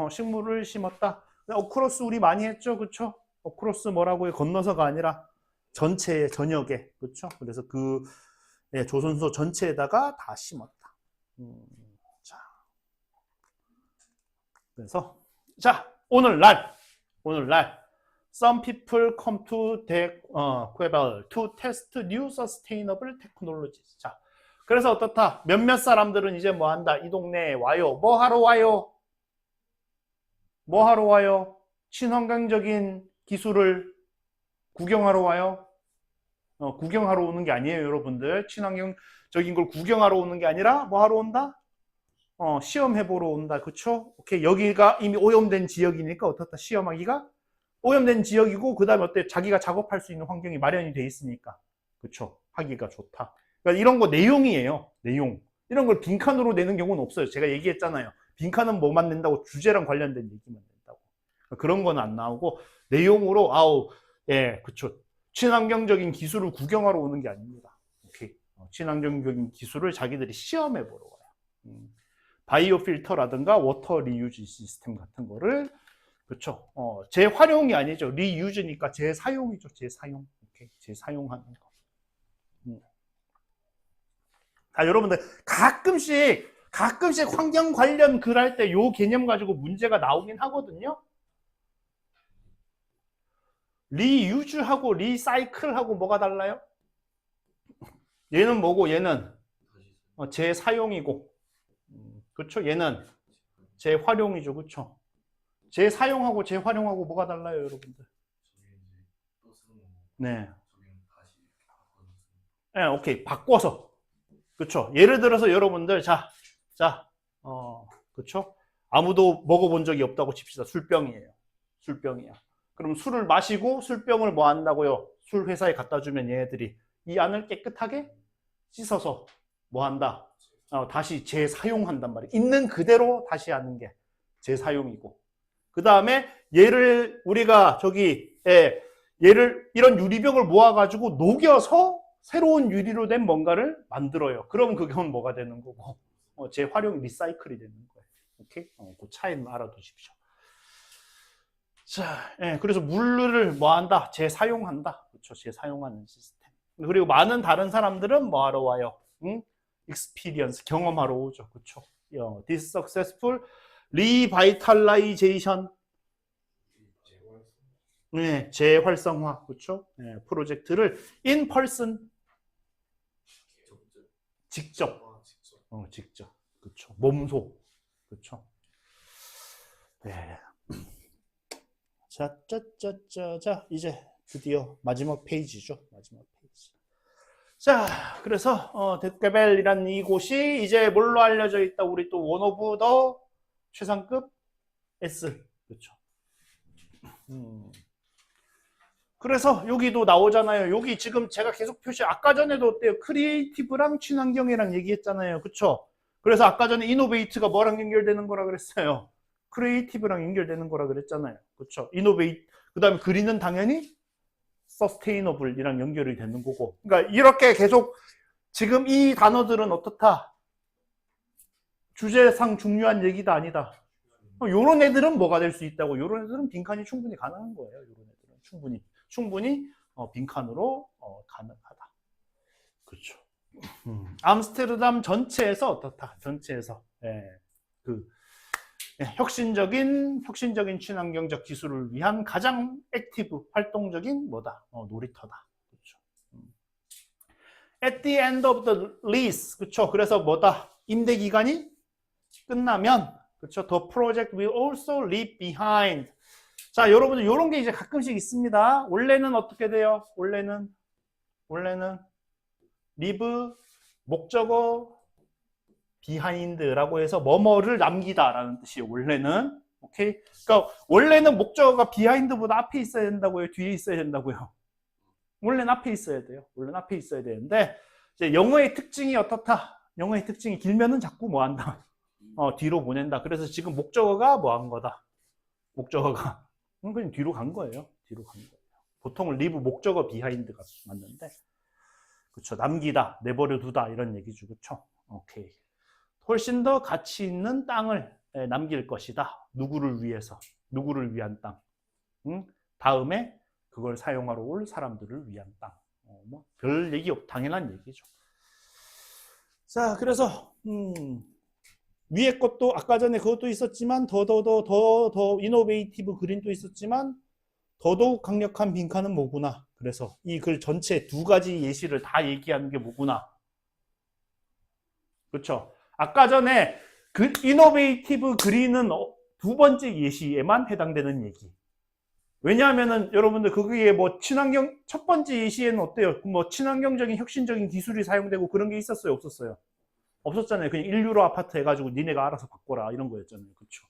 식물을 심었다. 어크로스 우리 많이 했죠, 그렇죠? 어크로스 뭐라고요? 건너서가 아니라 전체에 전역에, 그렇죠? 그래서 조선소 전체에다가 다 심었다. 자, 그래서 오늘날 some people come to Quebec to test new sustainable technologies. 자, 그래서 어떻다? 몇몇 사람들은 이제 뭐 한다? 이 동네에 와요. 뭐 하러 와요? 친환경적인 기술을 구경하러 와요. 구경하러 오는 게 아니에요, 여러분들. 친환경적인 걸 구경하러 오는 게 아니라 뭐 하러 온다? 시험해보러 온다. 그쵸? 오케이. 여기가 이미 오염된 지역이니까 어떻다? 시험하기가 오염된 지역이고, 그 다음에 어때? 자기가 작업할 수 있는 환경이 마련이 돼 있으니까. 그쵸? 하기가 좋다. 그러니까 이런 거 내용이에요. 내용. 이런 걸 빈칸으로 내는 경우는 없어요. 제가 얘기했잖아요. 빈칸은 뭐만 낸다고? 주제랑 관련된 얘기만 낸다고. 그런 건 안 나오고, 내용으로, 예, 그쵸. 친환경적인 기술을 구경하러 오는 게 아닙니다. 오케이. 친환경적인 기술을 자기들이 시험해 보러 와요. 바이오 필터라든가 워터 리유즈 시스템 같은 거를, 그렇죠. 재활용이 아니죠. 리유즈니까 재사용이죠. 재사용. 오케이. 재사용하는 거. 자, 여러분들 가끔씩 환경 관련 글 할 때 요 개념 가지고 문제가 나오긴 하거든요. 리유즈하고 리사이클하고 뭐가 달라요? 얘는 뭐고 얘는 재사용이고, 그렇죠? 얘는 재활용이죠. 그렇죠? 재사용하고 재활용하고 뭐가 달라요, 여러분들? 네. 네, 오케이. 바꿔서. 그렇죠? 예를 들어서 여러분들 그렇죠? 아무도 먹어본 적이 없다고 칩시다. 술병이에요. 술병이야. 그럼 술을 마시고 술병을 뭐 한다고요? 술 회사에 갖다 주면 얘네들이 이 안을 깨끗하게 씻어서 뭐 한다? 다시 재사용한단 말이에요. 있는 그대로 다시 하는 게 재사용이고. 그 다음에 얘를 우리가 얘를 이런 유리병을 모아가지고 녹여서 새로운 유리로 된 뭔가를 만들어요. 그럼 그건 뭐가 되는 거고, 재활용, 리사이클이 되는 거예요. 오케이? 그 차이는 알아두십시오. 자, 그래서 물을 뭐 한다? 재사용한다. 그렇죠? 재사용하는 시스템. 그리고 많은 다른 사람들은 뭐 하러 와요? experience, 경험하러 오죠. 그렇죠? This successful revitalization, 재활성화, 그렇죠? 프로젝트를 in person, 직접, 직접, 그렇죠? 몸소, 그렇죠? 네. 자, 이제 드디어 마지막 페이지죠. 마지막 페이지. 자, 그래서 데케벨이라는 이곳이 이제 뭘로 알려져 있다? 우리 또 원 오브 더 최상급 S, 그렇죠? 그래서 여기도 나오잖아요. 여기 지금 제가 계속 아까 전에도 어때요? 크리에이티브랑 친환경이랑 얘기했잖아요. 그쵸? 그래서 아까 전에 이노베이트가 뭐랑 연결되는 거라 그랬어요? 크리에이티브랑 연결되는 거라 그랬잖아요. 그쵸? 이노베이트, 그 다음에 그린은 당연히 서스테이너블이랑 연결이 되는 거고. 그러니까 이렇게 계속 지금 이 단어들은 어떻다? 주제상 중요한 얘기다 아니다. 요런 애들은 뭐가 될 수 있다고? 요런 애들은 빈칸이 충분히 가능한 거예요. 요런 애들은 충분히 빈칸으로 가능하다. 그렇죠. 암스테르담 전체에서 어떻다? 전체에서 혁신적인 친환경적 기술을 위한 가장 액티브, 활동적인 뭐다? 놀이터다. 그렇죠. At the end of the lease, 그렇죠. 그래서 뭐다? 임대 기간이 끝나면, 그렇죠. The project will also leave behind. 자, 여러분들 이런 게 이제 가끔씩 있습니다. 원래는 어떻게 돼요? 원래는 leave 목적어 behind라고 해서 뭐뭐를 남기다라는 뜻이에요. 원래는. 오케이? 그러니까 원래는 목적어가 behind보다 앞에 있어야 된다고요? 뒤에 있어야 된다고요? 원래는 앞에 있어야 돼요. 원래는 앞에 있어야 되는데 이제 영어의 특징이 어떻다? 영어의 특징이 길면은 자꾸 뭐 한다? 뒤로 보낸다. 그래서 지금 목적어가 뭐 한 거다? 목적어가 그냥 뒤로 간 거예요. 뒤로 간 거예요. 보통은 leave 목적어 behind가 맞는데, 그렇죠. 남기다, 내버려 두다 이런 얘기죠. 그렇죠. 오케이. 훨씬 더 가치 있는 땅을 남길 것이다. 누구를 위해서? 누구를 위한 땅? 다음에 그걸 사용하러 올 사람들을 위한 땅. 뭐 별 얘기 없, 당연한 얘기죠. 자, 그래서 위에 것도 아까 전에 그것도 있었지만 더 이노베이티브 그린도 있었지만 더더욱 강력한 빈칸은 뭐구나. 그래서 이 글 전체 두 가지 예시를 다 얘기하는 게 뭐구나. 그렇죠. 아까 전에 그 이노베이티브 그린은 두 번째 예시에만 해당되는 얘기. 왜냐하면은 여러분들 거기에 뭐 친환경 첫 번째 예시에는 어때요? 뭐 친환경적인 혁신적인 기술이 사용되고 그런 게 있었어요, 없었어요? 없었잖아요. 그냥 1유로 아파트 해가지고 니네가 알아서 바꿔라 이런 거였잖아요. 그렇죠.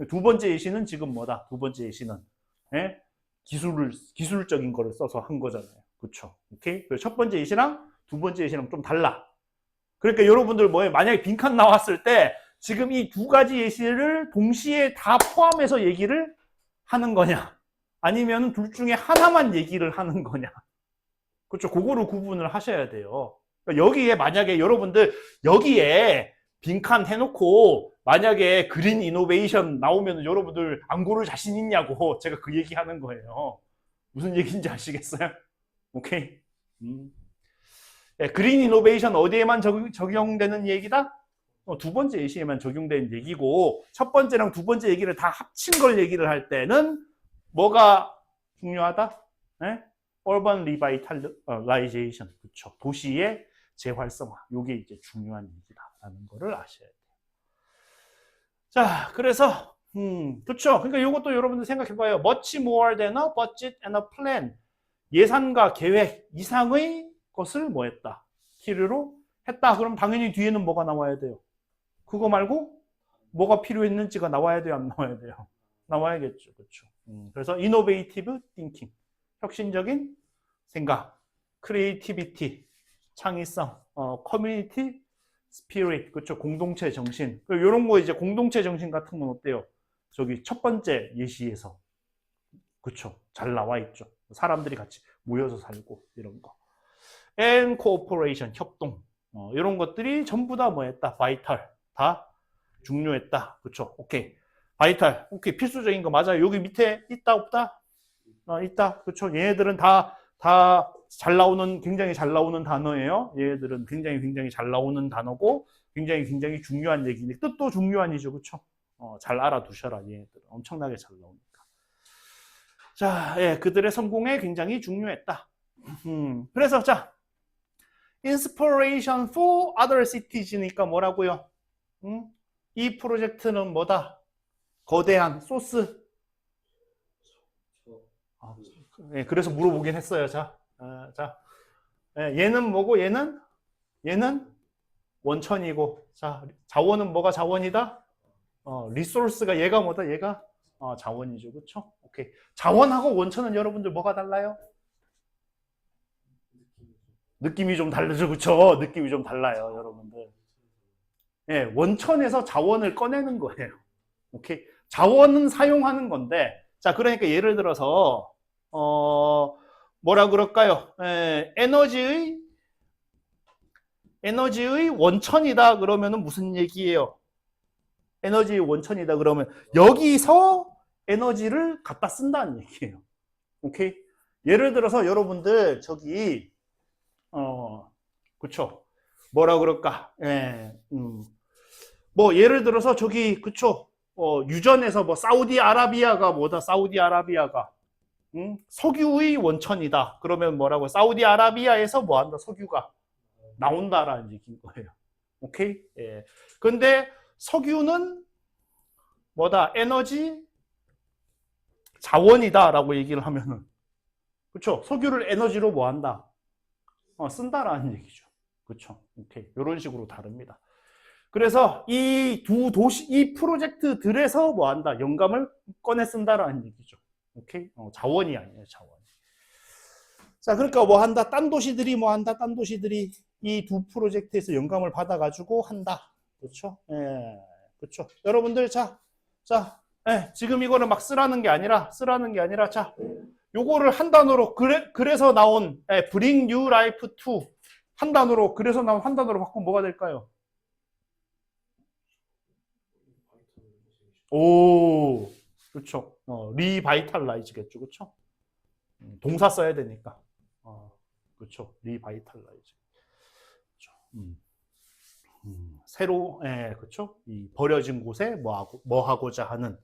두 번째 예시는 지금 뭐다? 두 번째 예시는 기술적인 거를 써서 한 거잖아요. 그렇죠. 오케이? 첫 번째 예시랑 두 번째 예시랑 좀 달라. 그러니까 여러분들 뭐예요? 만약에 빈칸 나왔을 때 지금 이 두 가지 예시를 동시에 다 포함해서 얘기를 하는 거냐? 아니면 둘 중에 하나만 얘기를 하는 거냐? 그렇죠. 그거를 구분을 하셔야 돼요. 그러니까 여기에 만약에 여러분들 여기에 빈칸 해놓고 만약에 그린 이노베이션 나오면 여러분들 안 고를 자신 있냐고 제가 그 얘기 하는 거예요. 무슨 얘기인지 아시겠어요? 오케이. 네, 그린 이노베이션 어디에만 적용되는 얘기다? 두 번째 예시에만 적용되는 얘기고 첫 번째랑 두 번째 얘기를 다 합친 걸 얘기를 할 때는 뭐가 중요하다? 네? urban revitalization, 그렇죠. 도시의 재활성화. 이게 이제 중요한 얘기다라는 거를 아셔야 돼요. 자, 그래서 그렇죠. 그러니까 이것도 여러분들 생각해봐요. Much more than a budget and a plan. 예산과 계획 이상의 것을 뭐 했다? 필요로 했다. 그럼 당연히 뒤에는 뭐가 나와야 돼요? 그거 말고 뭐가 필요했는지가 나와야 돼요? 안 나와야 돼요? 나와야겠죠. 그렇죠. 그래서 innovative thinking. 혁신적인 생각, 크리에이티비티, 창의성, 커뮤니티 스피릿, 그렇죠. 공동체 정신. 이런 거 이제 공동체 정신 같은 건 어때요? 저기 첫 번째 예시에서 그렇죠. 잘 나와 있죠. 사람들이 같이 모여서 살고 이런 거. and cooperation, 협동. 이런 것들이 전부 다 뭐했다? 바이탈, 다 중요했다. 그렇죠. 오케이. 바이탈, 오케이. 필수적인 거 맞아요. 여기 밑에 있다 없다? 있다. 그렇죠. 얘네들은 다 잘 나오는, 굉장히 잘 나오는 단어예요. 얘네들은 굉장히 잘 나오는 단어고, 굉장히 중요한 얘기인데, 뜻도 중요한이죠. 그렇죠. 잘 알아두셔라. 얘네들은 엄청나게 잘 나오니까. 자, 예, 그들의 성공에 굉장히 중요했다. 그래서 자, inspiration for other cities니까 뭐라고요? 이 프로젝트는 뭐다? 거대한 소스. 예, 그래서 물어보긴 했어요. 자, 예, 얘는 뭐고 얘는 원천이고, 자, 자원은 뭐가 자원이다? 리소스가 얘가 뭐다? 얘가 자원이죠. 그렇죠? 오케이. 자원하고 원천은 여러분들 뭐가 달라요? 느낌이 좀 다르죠. 그렇죠? 느낌이 좀 달라요, 여러분들. 예, 원천에서 자원을 꺼내는 거예요. 오케이. 자원은 사용하는 건데, 자, 그러니까 예를 들어서 뭐라 그럴까요? 에너지의 원천이다 그러면은 무슨 얘기예요? 에너지의 원천이다 그러면 여기서 에너지를 갖다 쓴다는 얘기예요. 오케이? 예를 들어서 여러분들 저기 그쵸? 뭐라 그럴까? 뭐 예를 들어서 저기 그쵸? 유전에서 뭐 사우디아라비아가 뭐다? 사우디아라비아가 석유의 원천이다. 그러면 뭐라고? 사우디아라비아에서 뭐 한다? 석유가 나온다라는 얘기인 거예요. 오케이? 예. 근데 석유는 뭐다? 에너지 자원이다라고 얘기를 하면은 그렇죠? 석유를 에너지로 뭐 한다? 쓴다라는 얘기죠. 그렇죠? 오케이. 이런 식으로 다릅니다. 그래서 이 두 도시, 이 프로젝트들에서 뭐 한다? 영감을 꺼내 쓴다라는 얘기죠. 오케이? 자원이 아니에요, 자원. 자, 그러니까 뭐 한다? 딴 도시들이 뭐 한다? 딴 도시들이 이 두 프로젝트에서 영감을 받아가지고 한다. 그렇죠? 예, 그렇죠. 여러분들, 자, 예, 지금 이거를 막 쓰라는 게 아니라, 자, 요거를 한 단어로, 그래서 나온, 예, bring new life to, 한 단어로, 그래서 나온 한 단어로 바꾸면 뭐가 될까요? 오, 그렇죠. 리바이탈라이즈겠죠, 그렇죠? 동사 써야 되니까. 그렇죠. 리바이탈라이즈. 그렇죠. 새로, 예, 그렇죠. 이 버려진 곳에 뭐 하고자 하는,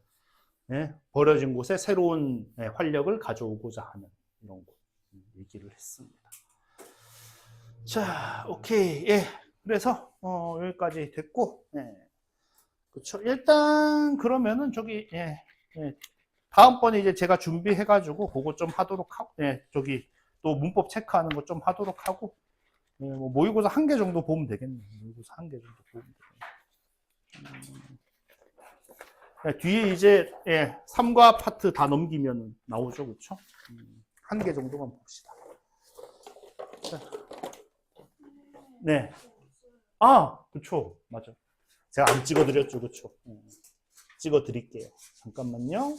예, 버려진 곳에 새로운 활력을 가져오고자 하는 이런 거 얘기를 했습니다. 자, 오케이, 예, 그래서 여기까지 됐고, 예, 그렇죠. 일단 그러면은 저기, 예, 다음번에 이제 제가 준비해가지고 그거 좀 하도록 하고, 예, 저기 또 문법 체크하는 거 좀 하도록 하고, 예, 뭐 모의고사 한 개 정도 보면 되겠네요. 모의고사 한 개 정도 보면 되겠네요. 예, 뒤에 이제, 예, 3과 파트 다 넘기면 나오죠, 그렇죠? 한 개 정도만 봅시다. 자. 네. 그렇죠, 맞아. 제가 안 찍어드렸죠, 그렇죠? 찍어드릴게요. 잠깐만요.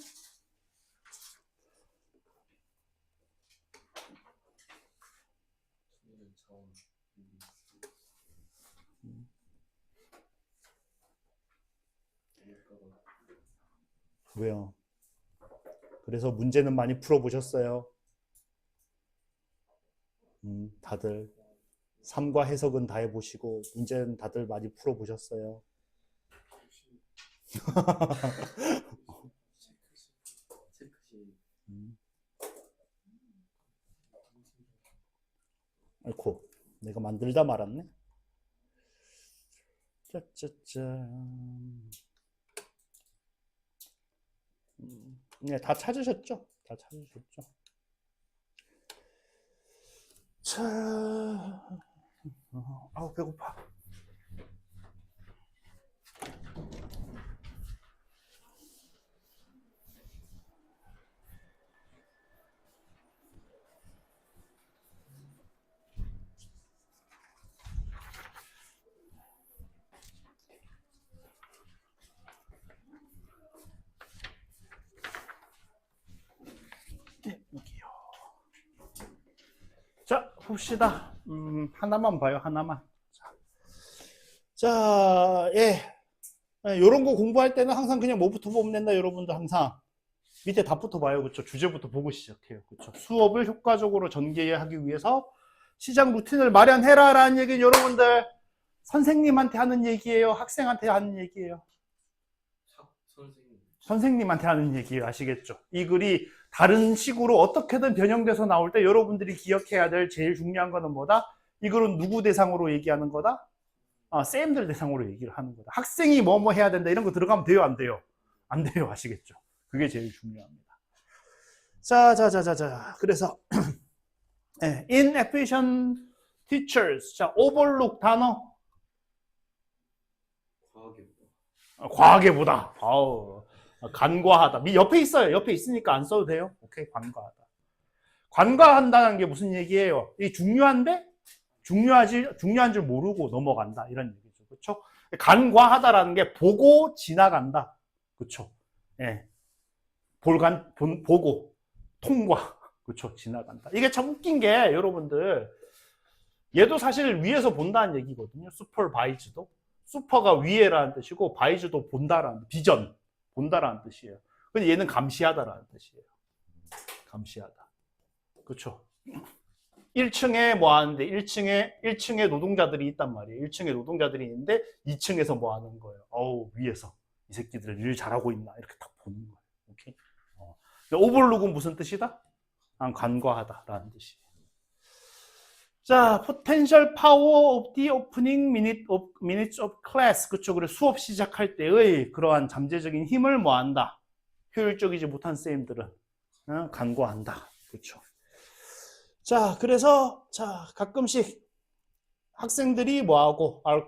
왜요? 그래서 문제는 많이 풀어보셨어요? 다들 삶과 해석은 다 해보시고 문제는 다들 많이 풀어보셨어요? 아이고, 내가 만들다 말았네. 짜짜짠. 네, 다 찾으셨죠? 다 찾으셨죠? 자, 아우 배고파. 네, 여기요. 자, 봅시다. 하나만 봐요, 하나만. 자, 예. 요런 거 공부할 때는 항상 그냥 뭐부터 보면 된다, 여러분들 항상. 밑에 답부터 봐요, 그쵸? 주제부터 보고 시작해요, 그쵸? 수업을 효과적으로 전개하기 위해서 시작 루틴을 마련해라라는 얘기는 여러분들 선생님한테 하는 얘기예요, 학생한테 하는 얘기예요? 선생님한테 하는 얘기예요, 아시겠죠? 이 글이 다른 식으로 어떻게든 변형돼서 나올 때 여러분들이 기억해야 될 제일 중요한 거는 뭐다? 이 글은 누구 대상으로 얘기하는 거다? 쌤들 대상으로 얘기를 하는 거다. 학생이 뭐뭐 해야 된다 이런 거 들어가면 돼요, 안 돼요? 안 돼요, 아시겠죠? 그게 제일 중요합니다. 자, 그래서 inefficient teachers. 자, overlook 단어. 과하게보다. 아우, 간과하다. 옆에 있어요. 옆에 있으니까 안 써도 돼요. 오케이, 간과하다. 간과한다는 게 무슨 얘기예요? 이 중요한데 중요한 줄 모르고 넘어간다 이런 얘기죠. 그렇죠? 간과하다라는 게 보고 지나간다. 그렇죠? 예. 보고 통과. 그렇죠? 지나간다. 이게 참 웃긴 게 여러분들 얘도 사실 위에서 본다는 얘기거든요. 슈퍼바이즈도. 슈퍼가 위에라는 뜻이고 바이즈도 본다라는 비전, 본다라는 뜻이에요. 근데 얘는 감시하다라는 뜻이에요. 감시하다. 그렇죠? 1층에 뭐 하는데 1층에 노동자들이 있단 말이에요. 1층에 노동자들이 있는데 2층에서 뭐 하는 거예요. 어우, 위에서 이 새끼들 일 잘하고 있나 이렇게 딱 보는 거예요. 오케이? 오버룩은 무슨 뜻이다? 간과하다라는 뜻이에요. 자, potential power of the opening minutes of class. 그쵸? 그래, 수업 시작할 때의 그러한 잠재적인 힘을 뭐 한다? 효율적이지 못한 쌤들은 간과한다. 그쵸? 자, 그래서 자, 가끔씩 학생들이 뭐하고 are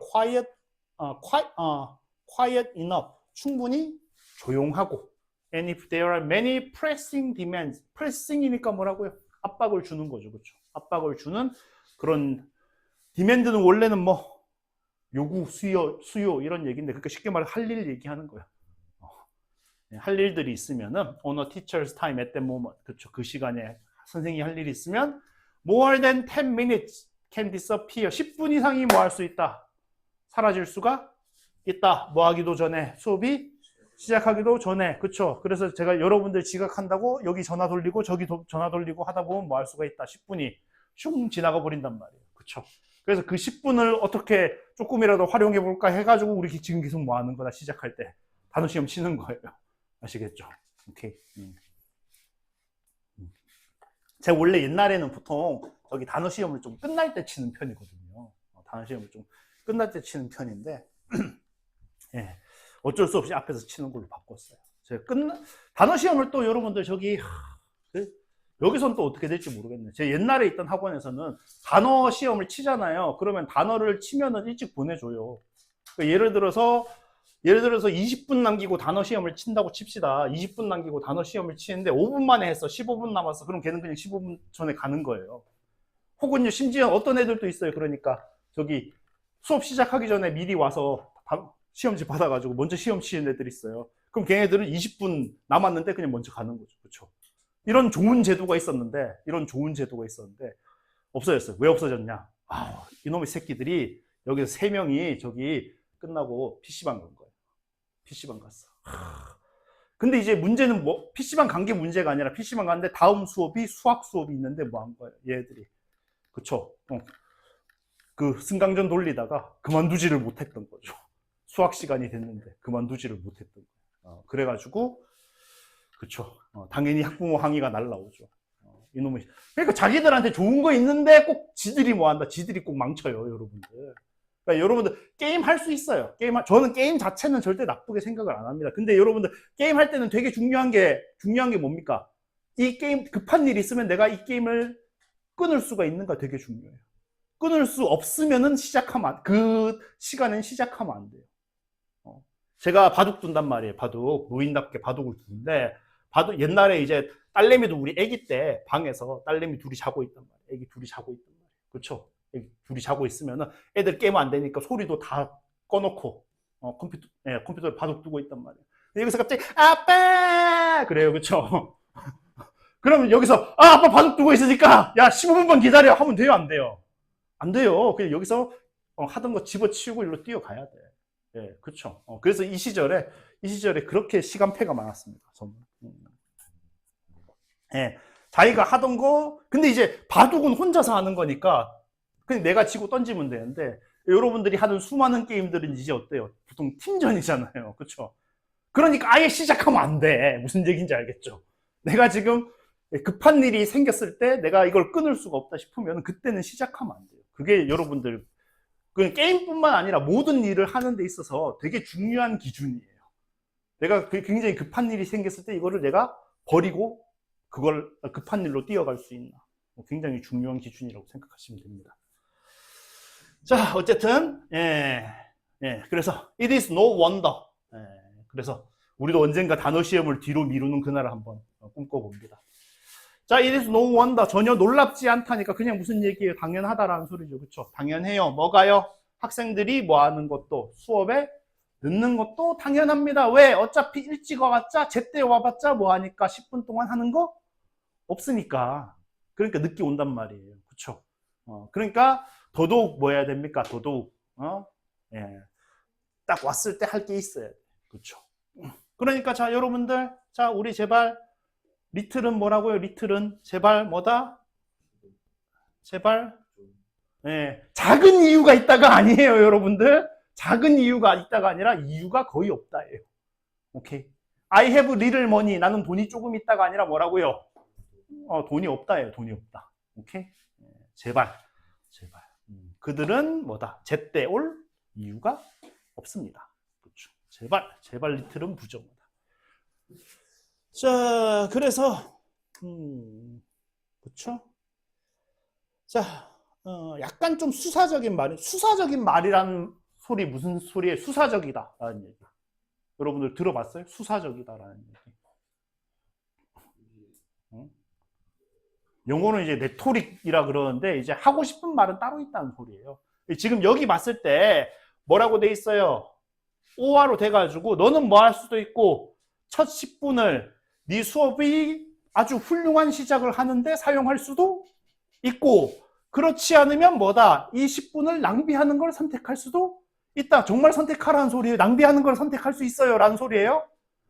quiet enough. 충분히 조용하고 and if there are many pressing demands. pressing이니까 뭐라고요? 압박을 주는 거죠. 그쵸? 압박을 주는 그런 디맨드는 원래는 뭐 요구, 수요 이런 얘기인데 그러니까 쉽게 말해 할 일 얘기하는 거야. 할 일들이 있으면은 on a teacher's time at that moment. 그렇죠. 그 시간에 선생님이 할 일이 있으면 more than 10 minutes can disappear. 10분 이상이 뭐 할 수 있다. 사라질 수가 있다. 뭐 하기도 전에 수업이 시작하기도 전에. 그렇죠. 그래서 제가 여러분들 지각한다고 여기 전화 돌리고 저기 전화 돌리고 하다 보면 뭐 할 수가 있다. 10분이 슝 지나가 버린단 말이에요. 그렇죠. 그래서 그 10분을 어떻게 조금이라도 활용해 볼까 해가지고 우리 지금 계속 뭐 하는 거다. 시작할 때 단어 시험 치는 거예요. 아시겠죠? 오케이. 제가 원래 옛날에는 보통 저기 단어 시험을 좀 끝날 때 치는 편이거든요. 단어 시험을 좀 끝날 때 치는 편인데 예, 어쩔 수 없이 앞에서 치는 걸로 바꿨어요. 제가 단어 시험을 또 여러분들 저기 여기서는 또 어떻게 될지 모르겠네요. 제 옛날에 있던 학원에서는 단어 시험을 치잖아요. 그러면 단어를 치면은 일찍 보내줘요. 그러니까 예를 들어서 20분 남기고 단어 시험을 친다고 칩시다. 20분 남기고 단어 시험을 치는데 5분 만에 했어. 15분 남았어. 그럼 걔는 그냥 15분 전에 가는 거예요. 혹은요, 심지어 어떤 애들도 있어요. 그러니까 저기 수업 시작하기 전에 미리 와서 시험지 받아가지고 먼저 시험 치는 애들 있어요. 그럼 걔네들은 20분 남았는데 그냥 먼저 가는 거죠. 그렇죠? 이런 좋은 제도가 있었는데 없어졌어요. 왜 없어졌냐? 이놈의 새끼들이 여기서 3명이 저기 끝나고 PC방 간 거예요. PC방 갔어. 근데 이제 문제는 뭐 PC방 간 게 문제가 아니라 PC방 갔는데 다음 수업이 수학 수업이 있는데 뭐 한 거예요, 얘들이. 그쵸? 그 승강전 돌리다가 그만두지를 못했던 거죠. 수학 시간이 됐는데 그만두지를 못했던 거예요. 그래가지고 그쵸? 당연히 학부모 항의가 날라오죠. 이놈의 그러니까 자기들한테 좋은 거 있는데 꼭 지들이 뭐 한다, 지들이 꼭 망쳐요, 여러분들. 그러니까 여러분들 게임 할 수 있어요. 저는 게임 자체는 절대 나쁘게 생각을 안 합니다. 근데 여러분들 게임 할 때는 되게 중요한 게 뭡니까? 이 게임 급한 일이 있으면 내가 이 게임을 끊을 수가 있는가 되게 중요해요. 끊을 수 없으면은 그 시간엔 시작하면 안 돼요. 제가 바둑 둔단 말이에요. 바둑. 노인답게 바둑을 두는데, 옛날에 이제 딸내미도 우리 아기 때 방에서 딸내미 둘이 자고 있단 말이에요. 아기 둘이 자고 있단 말이에요. 그렇죠? 애기 둘이 자고 있으면은 애들 깨면 안 되니까 소리도 다 꺼놓고, 컴퓨터에 바둑 두고 있단 말이에요. 여기서 갑자기, 아빠! 그래요. 그렇죠? 그러면 여기서, 아빠 바둑 두고 있으니까, 야, 15분만 기다려. 하면 돼요? 안 돼요? 안 돼요. 그냥 여기서 하던 거 집어치우고 일로 뛰어가야 돼. 예, 그렇죠. 그래서 이 시절에 그렇게 시간패가 많았습니다. 저는. 예, 자기가 하던 거, 근데 이제 바둑은 혼자서 하는 거니까 그냥 내가 지고 던지면 되는데, 여러분들이 하는 수많은 게임들은 이제 어때요? 보통 팀전이잖아요. 그렇죠? 그러니까 아예 시작하면 안 돼. 무슨 얘기인지 알겠죠? 내가 지금 급한 일이 생겼을 때 내가 이걸 끊을 수가 없다 싶으면 그때는 시작하면 안 돼요. 그게 여러분들 게임뿐만 아니라 모든 일을 하는 데 있어서 되게 중요한 기준이에요. 내가 굉장히 급한 일이 생겼을 때 이거를 내가 버리고 그걸 급한 일로 뛰어갈 수 있나, 굉장히 중요한 기준이라고 생각하시면 됩니다. 자, 어쨌든 그래서 it is no wonder. 그래서 우리도 언젠가 단어 시험을 뒤로 미루는 그날을 한번 꿈꿔봅니다. 자, it is no wonder. 전혀 놀랍지 않다니까 그냥 무슨 얘기예요? 당연하다라는 소리죠. 그렇죠? 당연해요. 뭐가요? 학생들이 뭐 하는 것도, 수업에 늦는 것도 당연합니다. 왜? 어차피 일찍 와봤자, 제때 와봤자 뭐 하니까 10분 동안 하는 거 없으니까. 그러니까 늦게 온단 말이에요. 그렇죠? 그러니까 더더욱 뭐 해야 됩니까? 더더욱 딱 왔을 때 할 게 있어야 돼. 그렇죠? 그러니까 자, 여러분들, 자, 우리 제발 리틀은 뭐라고요? 리틀은 제발 뭐다? 제발 작은 이유가 있다가 아니에요, 여러분들. 작은 이유가 있다가 아니라 이유가 거의 없다예요. 오케이. I have little money. 나는 돈이 조금 있다가 아니라 뭐라고요? 돈이 없다예요. 돈이 없다. 오케이. 제발. 그들은 뭐다? 제때 올 이유가 없습니다. 그렇죠. 제발 리틀은 부정하다. 자, 그래서 그렇죠? 자, 약간 좀 수사적인 말이라는 소리 무슨 소리예요? 수사적이다라는 얘기. 여러분들 들어봤어요? 수사적이다라는 얘기. 영어는 이제 레토릭이라 그러는데 이제 하고 싶은 말은 따로 있다는 소리예요. 지금 여기 봤을 때 뭐라고 돼 있어요? 오화로 돼가지고 너는 뭐 할 수도 있고 첫 10분을 네 수업이 아주 훌륭한 시작을 하는데 사용할 수도 있고, 그렇지 않으면 뭐다? 이 10분을 낭비하는 걸 선택할 수도 있다. 정말 선택하라는 소리예요. 낭비하는 걸 선택할 수 있어요 라는 소리예요.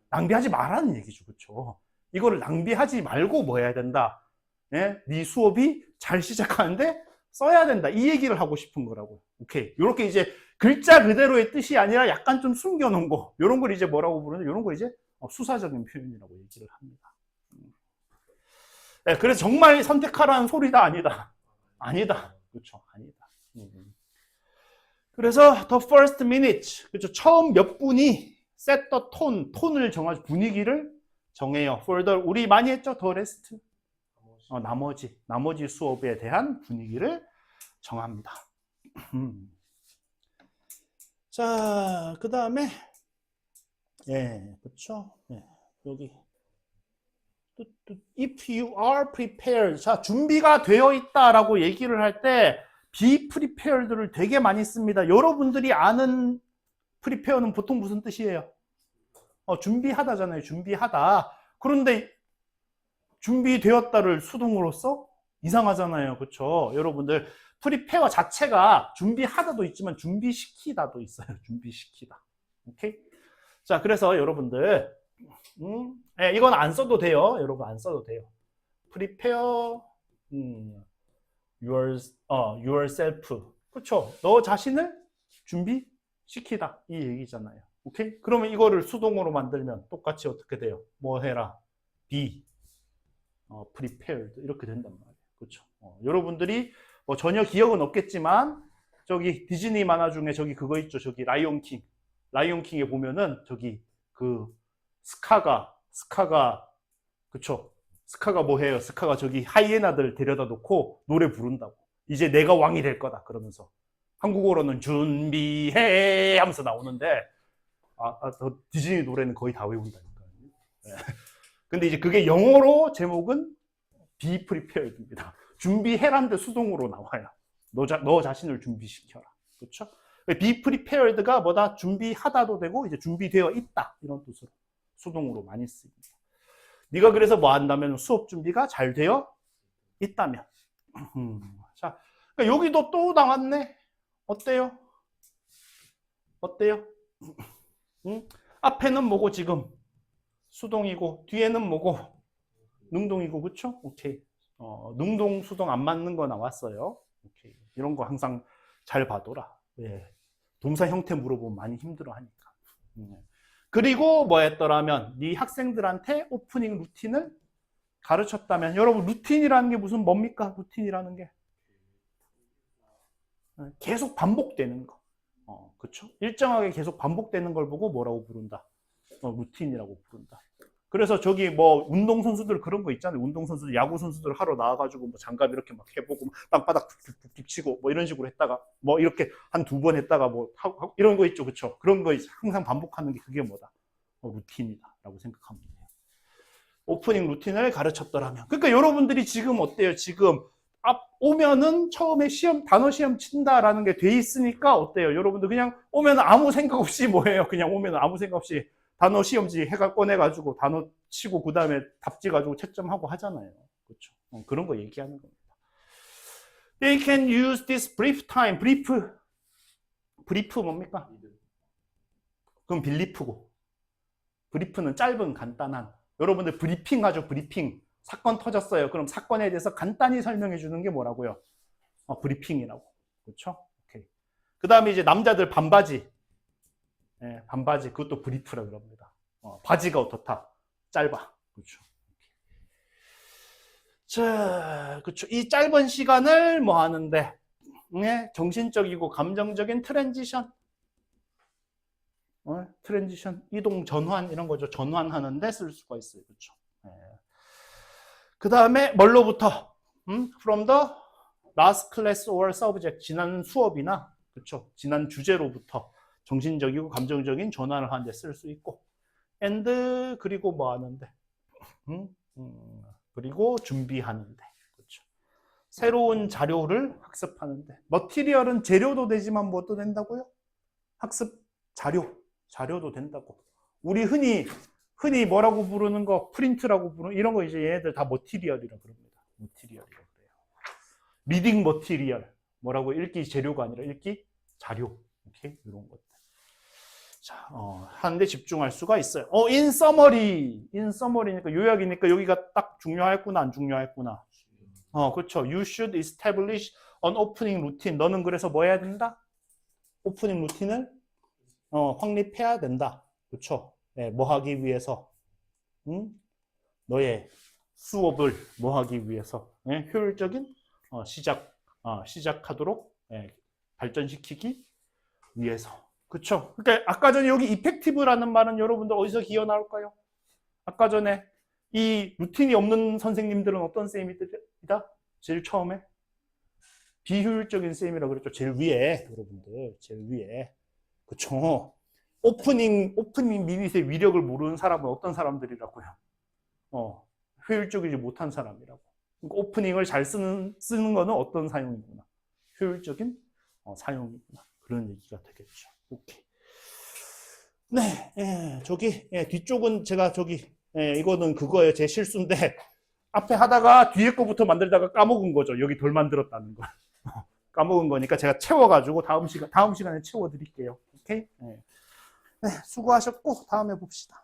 낭비하지 말라는 얘기죠. 그렇죠? 이거를 낭비하지 말고 뭐 해야 된다? 네 수업이 잘 시작하는데 써야 된다. 이 얘기를 하고 싶은 거라고. 오케이. 이렇게 이제 글자 그대로의 뜻이 아니라 약간 좀 숨겨놓은 거. 이런 걸 이제 뭐라고 부르는데, 이런 걸 이제 수사적인 표현이라고 얘기를 합니다. 네, 그래서 정말 선택하라는 소리다, 아니다. 아니다. 그렇죠. 아니다. 그래서 the first minute, 그렇죠. 처음 몇 분이 set the tone, 톤을 정하죠. 분위기를 정해요. for the, 우리 많이 했죠. the rest. 나머지 수업에 대한 분위기를 정합니다. 자, 그 다음에 그렇죠. 여기 if you are prepared, 자, 준비가 되어 있다라고 얘기를 할 때 be prepared를 되게 많이 씁니다. 여러분들이 아는 prepare는 보통 무슨 뜻이에요? 준비하다잖아요. 준비하다. 그런데 준비되었다를 수동으로 써? 이상하잖아요. 그렇죠? 여러분들 프리페어 자체가 준비하다도 있지만 준비시키다도 있어요. 준비시키다. 오케이? 자, 그래서 여러분들, 예, 이건 안 써도 돼요. 여러분 안 써도 돼요. prepare yourself. 그렇죠? 너 자신을 준비시키다 이 얘기잖아요. 오케이? 그러면 이거를 수동으로 만들면 똑같이 어떻게 돼요? 뭐 해라? be prepared 이렇게 된단 말이에요. 그렇죠? 여러분들이 뭐 전혀 기억은 없겠지만 저기 디즈니 만화 중에 저기 그거 있죠. 저기 라이온킹. 라이온킹에 보면은 저기 그 스카가 그쵸? 스카가 뭐 해요? 스카가 저기 하이에나들 데려다 놓고 노래 부른다고. 이제 내가 왕이 될 거다 그러면서 한국어로는 준비해 하면서 나오는데 디즈니 노래는 거의 다 외운다니까요. 네. 근데 이제 그게 영어로 제목은 Be Prepared입니다. 준비해란데 수동으로 나와요. 너 자신을 준비시켜라. 그렇죠? Be Prepared가 뭐다? 준비하다도 되고 이제 준비되어 있다 이런 뜻으로 수동으로 많이 쓰입니다. 네가 그래서 뭐 한다면 수업 준비가 잘 되어 있다면. 자, 그러니까 여기도 또 나왔네. 어때요? 어때요? 앞에는 뭐고 지금 수동이고 뒤에는 뭐고 능동이고 그쵸? 오케이. 능동 수동 안 맞는 거 나왔어요. 오케이. 이런 거 항상 잘 봐둬라. 예. 동사 형태 물어보면 많이 힘들어하니까. 그리고 뭐 했더라면 네 학생들한테 오프닝 루틴을 가르쳤다면 여러분 루틴이라는 게 무슨 뭡니까? 루틴이라는 게 계속 반복되는 거. 그쵸? 일정하게 계속 반복되는 걸 보고 뭐라고 부른다? 루틴이라고 부른다. 그래서 저기 뭐 운동선수들 그런 거 있잖아요. 운동선수들, 야구선수들 하러 나와가지고 뭐 장갑 이렇게 막 해보고 땅바닥 툭툭툭 치고 뭐 이런 식으로 했다가 뭐 이렇게 한 두 번 했다가 뭐 하고 이런 거 있죠. 그쵸? 그런 거 항상 반복하는 게 그게 뭐다? 루틴이다 라고 생각하면 돼요. 오프닝 루틴을 가르쳤더라면. 그러니까 여러분들이 지금 어때요? 지금 오면은 처음에 단어 시험 친다라는 게 돼 있으니까 어때요? 여러분들 그냥 오면 아무 생각 없이 뭐예요? 그냥 오면 아무 생각 없이 단어 시험지 꺼내가지고 단어 치고 그 다음에 답지 가지고 채점하고 하잖아요. 그렇죠? 그런 거 얘기하는 겁니다. They can use this brief time. 브리프 뭡니까? 그럼 빌리프고. 브리프는 짧은 간단한. 여러분들 브리핑 하죠. 브리핑. 사건 터졌어요. 그럼 사건에 대해서 간단히 설명해 주는 게 뭐라고요? 브리핑이라고. 그렇죠? 오케이. 그 다음에 이제 남자들 반바지. 네, 반바지. 그것도 브리프라고 그럽니다. 바지가 어떻다? 짧아. 그렇죠. 자, 그렇죠. 이 짧은 시간을 뭐 하는데, 네, 정신적이고 감정적인 트랜지션. 트랜지션, 이동, 전환 이런 거죠. 전환하는데 쓸 수가 있어요. 그렇죠. 네. 그 다음에 뭘로부터? From the last class or subject. 지난 수업이나 그렇죠. 지난 주제로부터 정신적이고 감정적인 전환을 하는데 쓸 수 있고. and 그리고 뭐 하는데? 그리고 준비하는데. 그렇죠. 새로운 자료를 학습하는데. 머티리얼은 재료도 되지만 뭐도 된다고요? 학습 자료도 된다고. 우리 흔히 뭐라고 부르는 거, 프린트라고 부르는 이런 거 이제 얘네들 다 머티리얼이라고 부릅니다. 머티리얼이라고 그래요. 리딩 머티리얼. 뭐라고 읽기 재료가 아니라 읽기 자료. 오케이? 이런 것들. 자, 하는데 집중할 수가 있어요. in summary니까 요약이니까 여기가 딱 중요했구나, 안 중요했구나. 그렇죠. You should establish an opening routine. 너는 그래서 뭐 해야 된다? 오프닝 루틴을 확립해야 된다. 그렇죠? 네, 뭐 하기 위해서? 너의 수업을 뭐 하기 위해서? 네, 효율적인 시작하도록 발전시키기 위해서. 그렇죠? 그러니까 아까 전에 여기 이펙티브라는 말은 여러분들 어디서 기어 나올까요? 아까 전에 이 루틴이 없는 선생님들은 어떤 쌤이다? 제일 처음에 비효율적인 쌤이라고 그랬죠. 제일 위에 여러분들 제일 위에. 그렇죠? 오프닝 미닛의 위력을 모르는 사람은 어떤 사람들이라고요? 효율적이지 못한 사람이라고. 그러니까 오프닝을 잘 쓰는 거는 어떤 사용이구나. 효율적인 사용이구나. 그런 얘기가 되겠죠. 오케이. 네, 저기 뒤쪽은 제가 이거는 그거예요. 제 실수인데 앞에 하다가 뒤에 거부터 만들다가 까먹은 거죠. 여기 덜 만들었다는 걸. 까먹은 거니까 제가 채워가지고 다음 시간에 채워드릴게요. 오케이? 네. 네, 수고하셨고 다음에 봅시다.